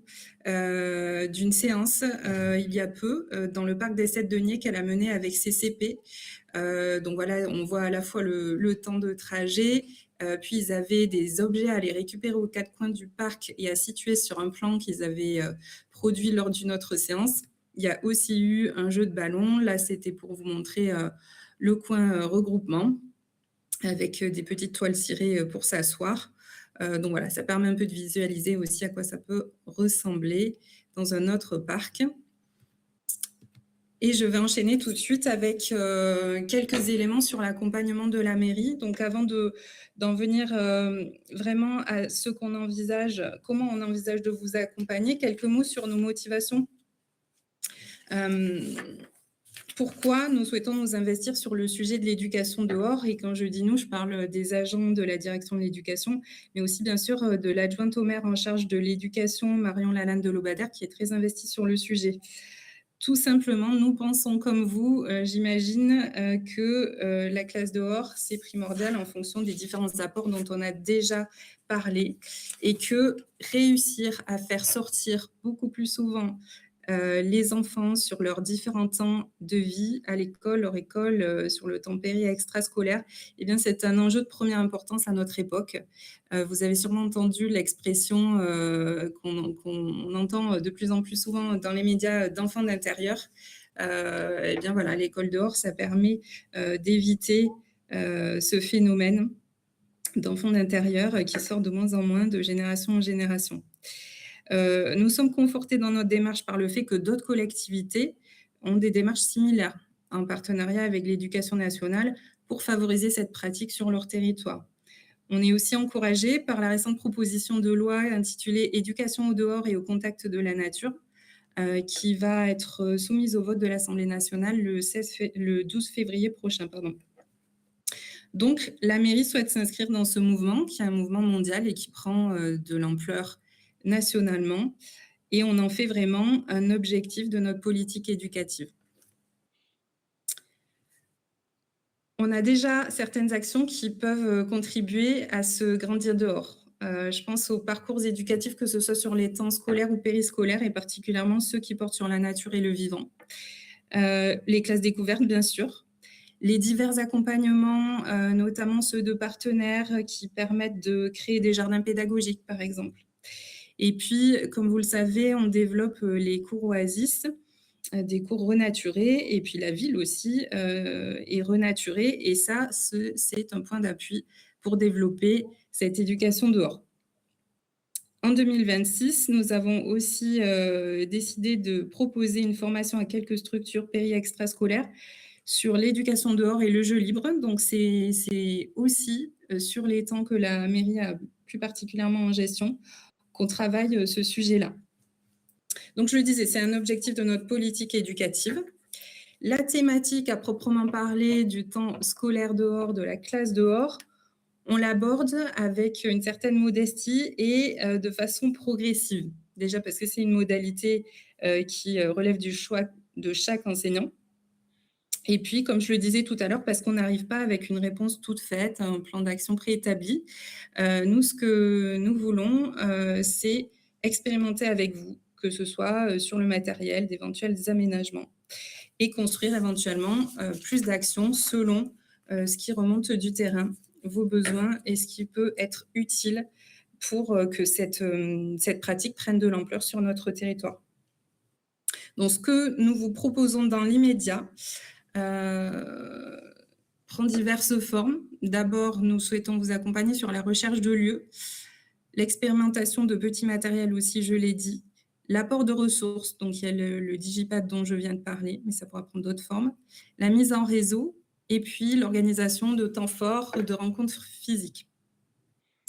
d'une séance il y a peu dans le parc des 7 deniers qu'elle a mené avec ses CP. Donc voilà, on voit à la fois le temps de trajet, puis ils avaient des objets à aller récupérer aux 4 coins du parc et à situer sur un plan qu'ils avaient produit lors d'une autre séance. Il y a aussi eu un jeu de ballon. Là, c'était pour vous montrer le coin regroupement avec des petites toiles cirées pour s'asseoir. Donc voilà, ça permet un peu de visualiser aussi à quoi ça peut ressembler dans un autre parc. Et je vais enchaîner tout de suite avec quelques éléments sur l'accompagnement de la mairie. Donc avant d'en venir vraiment à ce qu'on envisage, comment on envisage de vous accompagner, quelques mots sur nos motivations. Pourquoi nous souhaitons nous investir sur le sujet de l'éducation dehors? Et quand je dis nous, je parle des agents de la direction de l'éducation, mais aussi bien sûr de l'adjointe au maire en charge de l'éducation, Marion Lalande de Lobadère, qui est très investie sur le sujet. Tout simplement, nous pensons comme vous, j'imagine, que, la classe dehors, c'est primordial en fonction des différents apports dont on a déjà parlé et que réussir à faire sortir beaucoup plus souvent, les enfants sur leurs différents temps de vie à l'école, hors école, sur le temps péri et extrascolaire, eh bien, c'est un enjeu de première importance à notre époque. Vous avez sûrement entendu l'expression, qu'on entend de plus en plus souvent dans les médias, d'enfants d'intérieur. Et bien, voilà, l'école dehors, ça permet, d'éviter, ce phénomène d'enfants d'intérieur, qui sort de moins en moins de génération en génération. Nous sommes confortés dans notre démarche par le fait que d'autres collectivités ont des démarches similaires, en partenariat avec l'éducation nationale, pour favoriser cette pratique sur leur territoire. On est aussi encouragé par la récente proposition de loi intitulée Éducation au dehors et au contact de la nature, qui va être soumise au vote de l'Assemblée nationale le 12 février prochain. Pardon. Donc, la mairie souhaite s'inscrire dans ce mouvement, qui est un mouvement mondial et qui prend de l'ampleur nationalement, et on en fait vraiment un objectif de notre politique éducative. On a déjà certaines actions qui peuvent contribuer à se grandir dehors. Je pense aux parcours éducatifs, que ce soit sur les temps scolaires ou périscolaires, et particulièrement ceux qui portent sur la nature et le vivant. Les classes découvertes, bien sûr. Les divers accompagnements, notamment ceux de partenaires qui permettent de créer des jardins pédagogiques, par exemple. Et puis, comme vous le savez, on développe les cours Oasis, des cours renaturés, et puis la ville aussi est renaturée, et ça, c'est un point d'appui pour développer cette éducation dehors. En 2026, nous avons aussi décidé de proposer une formation à quelques structures péri-extrascolaires sur l'éducation dehors et le jeu libre. Donc, c'est aussi sur les temps que la mairie a plus particulièrement en gestion qu'on travaille ce sujet-là. Donc, je le disais, c'est un objectif de notre politique éducative. La thématique à proprement parler du temps scolaire dehors, de la classe dehors, on l'aborde avec une certaine modestie et de façon progressive. Déjà parce que c'est une modalité qui relève du choix de chaque enseignant. Et puis, comme je le disais tout à l'heure, parce qu'on n'arrive pas avec une réponse toute faite, un plan d'action préétabli. Nous, ce que nous voulons, c'est expérimenter avec vous, que ce soit sur le matériel, d'éventuels aménagements, et construire éventuellement plus d'actions selon ce qui remonte du terrain, vos besoins et ce qui peut être utile pour que cette pratique prenne de l'ampleur sur notre territoire. Donc, ce que nous vous proposons dans l'immédiat prend diverses formes. D'abord, nous souhaitons vous accompagner sur la recherche de lieux, l'expérimentation de petits matériels aussi, je l'ai dit, l'apport de ressources, donc il y a le digipad dont je viens de parler, mais ça pourra prendre d'autres formes, la mise en réseau, et puis l'organisation de temps forts, de rencontres physiques.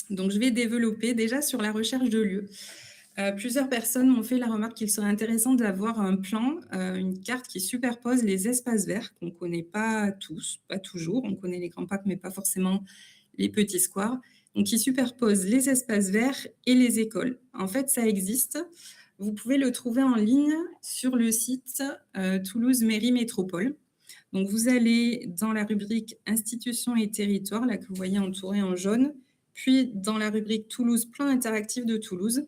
Donc, je vais développer déjà sur la recherche de lieux. Plusieurs personnes m'ont fait la remarque qu'il serait intéressant d'avoir un plan, une carte qui superpose les espaces verts qu'on ne connaît pas tous, pas toujours. On connaît les grands parcs, mais pas forcément les petits squares. Donc, qui superpose les espaces verts et les écoles. En fait, ça existe. Vous pouvez le trouver en ligne sur le site Toulouse Mairie Métropole. Donc, vous allez dans la rubrique Institutions et territoires, là que vous voyez entouré en jaune, puis dans la rubrique Toulouse Plan interactif de Toulouse.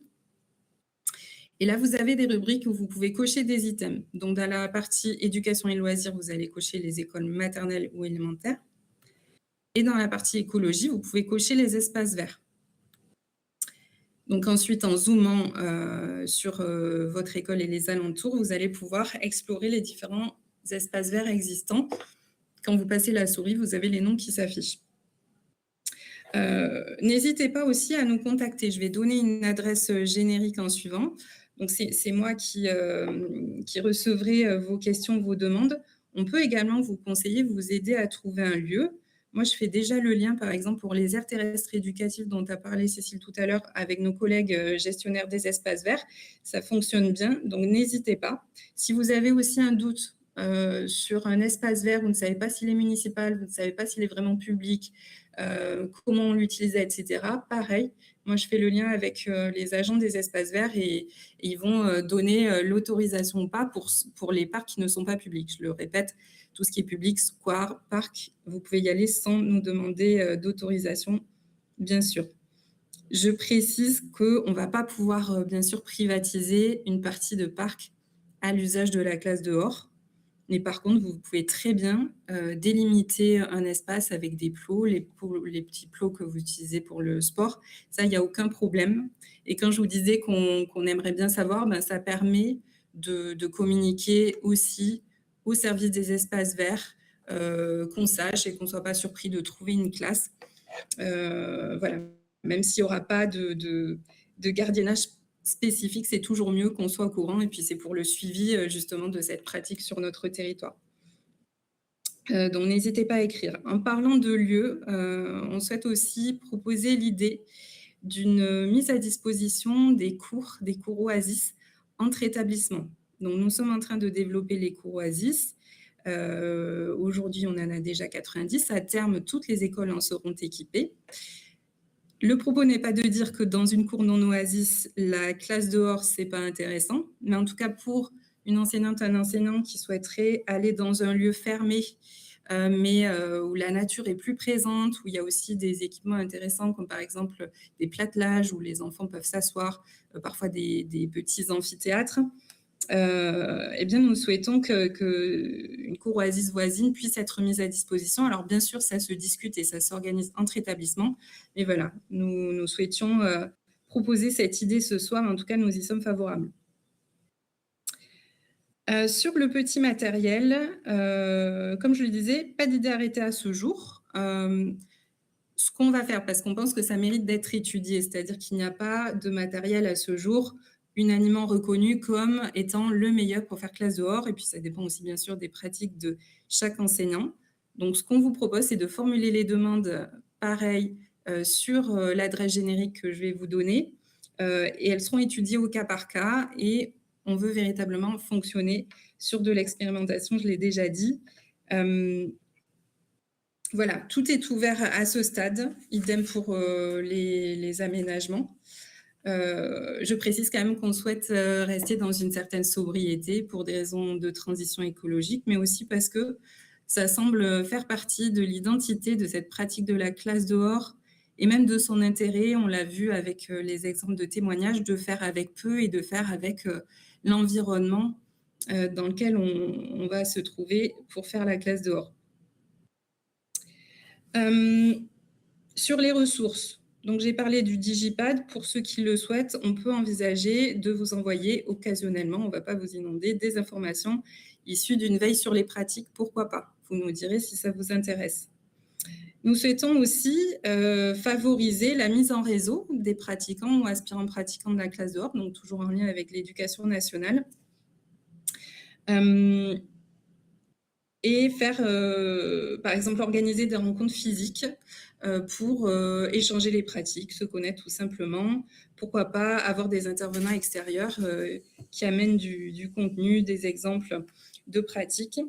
Et là, vous avez des rubriques où vous pouvez cocher des items. Donc, dans la partie éducation et loisirs, vous allez cocher les écoles maternelles ou élémentaires. Et dans la partie écologie, vous pouvez cocher les espaces verts. Donc ensuite, en zoomant sur votre école et les alentours, vous allez pouvoir explorer les différents espaces verts existants. Quand vous passez la souris, vous avez les noms qui s'affichent. N'hésitez pas aussi à nous contacter. Je vais donner une adresse générique en suivant. Donc, c'est moi qui recevrai vos questions, vos demandes. On peut également vous conseiller, vous aider à trouver un lieu. Moi, je fais déjà le lien, par exemple, pour les aires terrestres éducatives dont a parlé Cécile tout à l'heure avec nos collègues gestionnaires des espaces verts. Ça fonctionne bien, donc n'hésitez pas. Si vous avez aussi un doute sur un espace vert, vous ne savez pas s'il est municipal, vous ne savez pas s'il est vraiment public, comment on l'utilise, etc. Pareil, moi, moi, je fais le lien avec les agents des espaces verts et ils vont donner l'autorisation ou pas pour les parcs qui ne sont pas publics. Je le répète, tout ce qui est public, square, parc, vous pouvez y aller sans nous demander d'autorisation, bien sûr. Je précise qu'on ne va pas pouvoir, bien sûr, privatiser une partie de parc à l'usage de la classe dehors. Mais par contre, vous pouvez très bien délimiter un espace avec des plots, les petits plots que vous utilisez pour le sport. Ça, il n'y a aucun problème. Et quand je vous disais qu'on aimerait bien savoir, ben, ça permet de communiquer aussi au service des espaces verts, qu'on sache et qu'on ne soit pas surpris de trouver une classe. Voilà. Même s'il n'y aura pas de gardiennage spécifique, c'est toujours mieux qu'on soit au courant. Et puis, c'est pour le suivi justement de cette pratique sur notre territoire. Donc, n'hésitez pas à écrire. En parlant de lieux, on souhaite aussi proposer l'idée d'une mise à disposition des cours oasis entre établissements. Donc, nous sommes en train de développer les cours oasis. Aujourd'hui, on en a déjà 90. À terme, toutes les écoles en seront équipées. Le propos n'est pas de dire que dans une cour non oasis, la classe dehors, c'est pas intéressant, mais en tout cas pour une enseignante, un enseignant qui souhaiterait aller dans un lieu fermé, mais où la nature est plus présente, où il y a aussi des équipements intéressants, comme par exemple des plattelages où les enfants peuvent s'asseoir, parfois des petits amphithéâtres. Eh bien, nous souhaitons qu'une cour oasis voisine puisse être mise à disposition. Alors, bien sûr, ça se discute et ça s'organise entre établissements. Mais voilà, nous souhaitions proposer cette idée ce soir. En tout cas, nous y sommes favorables. Sur le petit matériel, comme je le disais, pas d'idée arrêtée à ce jour. Ce qu'on va faire, parce qu'on pense que ça mérite d'être étudié, c'est-à-dire qu'il n'y a pas de matériel à ce jour unanimement reconnu comme étant le meilleur pour faire classe dehors. Et puis, ça dépend aussi, bien sûr, des pratiques de chaque enseignant. Donc, ce qu'on vous propose, c'est de formuler les demandes pareilles sur l'adresse générique que je vais vous donner. Et elles seront étudiées au cas par cas. Et on veut véritablement fonctionner sur de l'expérimentation, je l'ai déjà dit. Voilà, tout est ouvert à ce stade. Idem pour les aménagements. Je précise quand même qu'on souhaite rester dans une certaine sobriété pour des raisons de transition écologique, mais aussi parce que ça semble faire partie de l'identité de cette pratique de la classe dehors et même de son intérêt, on l'a vu avec les exemples de témoignages, de faire avec peu et de faire avec l'environnement dans lequel on va se trouver pour faire la classe dehors. Sur les ressources, donc j'ai parlé du Digipad. Pour ceux qui le souhaitent, on peut envisager de vous envoyer occasionnellement, on ne va pas vous inonder, des informations issues d'une veille sur les pratiques, pourquoi pas. Vous nous direz si ça vous intéresse. Nous souhaitons aussi favoriser la mise en réseau des pratiquants ou aspirants pratiquants de la classe dehors, donc toujours en lien avec l'éducation nationale. Et faire, par exemple, organiser des rencontres physiques pour échanger les pratiques, se connaître tout simplement. Pourquoi pas avoir des intervenants extérieurs qui amènent du contenu, des exemples de pratiques.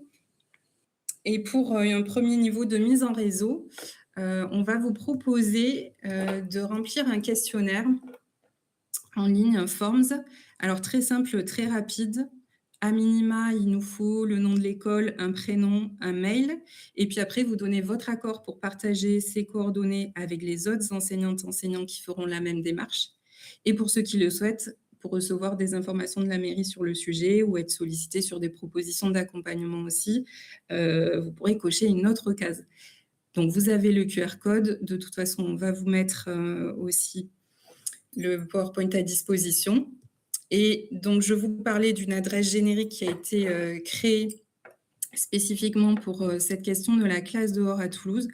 Et pour un premier niveau de mise en réseau, on va vous proposer de remplir un questionnaire en ligne, un Forms. Alors, très simple, très rapide. À minima, il nous faut le nom de l'école, un prénom, un mail. Et puis après, vous donnez votre accord pour partager ces coordonnées avec les autres enseignantes, enseignants qui feront la même démarche. Et pour ceux qui le souhaitent, pour recevoir des informations de la mairie sur le sujet ou être sollicité sur des propositions d'accompagnement aussi, vous pourrez cocher une autre case. Donc, vous avez le QR code. De toute façon, on va vous mettre aussi le PowerPoint à disposition. Et donc, je vous parlais d'une adresse générique qui a été créée spécifiquement pour cette question de la classe dehors à Toulouse.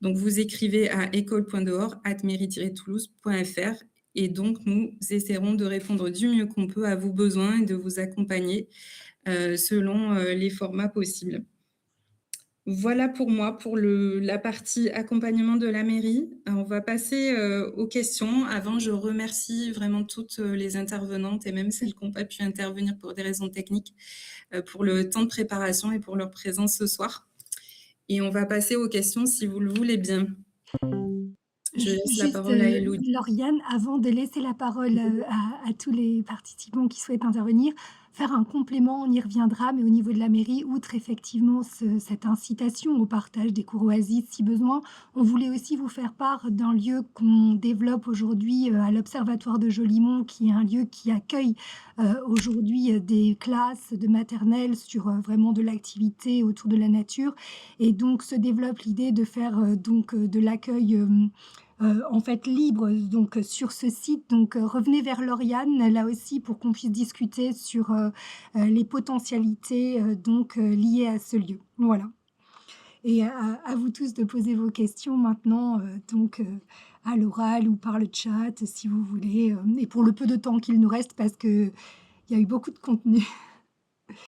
Donc, vous écrivez à école.dehors@mairie-toulouse.fr et donc, nous essaierons de répondre du mieux qu'on peut à vos besoins et de vous accompagner selon les formats possibles. Voilà pour moi, pour la partie accompagnement de la mairie. On va passer aux questions. Avant, je remercie vraiment toutes les intervenantes et même celles qui n'ont pas pu intervenir pour des raisons techniques, pour le temps de préparation et pour leur présence ce soir. Et on va passer aux questions si vous le voulez bien. Je laisse la Juste, parole à Élodie. Lauriane, avant de laisser la parole, à tous les participants qui souhaitent intervenir, faire un complément, on y reviendra, mais au niveau de la mairie, outre effectivement cette incitation au partage des cours oasis si besoin, on voulait aussi vous faire part d'un lieu qu'on développe aujourd'hui, à l'Observatoire de Jolimont, qui est un lieu qui accueille, aujourd'hui, des classes de maternelle sur, vraiment de l'activité autour de la nature et donc se développe l'idée de faire, de l'accueil, en fait libre, sur ce site. Donc revenez vers Lauriane, là aussi, pour qu'on puisse discuter sur, les potentialités, liées à ce lieu. Voilà et à vous tous de poser vos questions maintenant, à l'oral ou par le chat, si vous voulez, et pour le peu de temps qu'il nous reste parce qu'il y a eu beaucoup de contenu.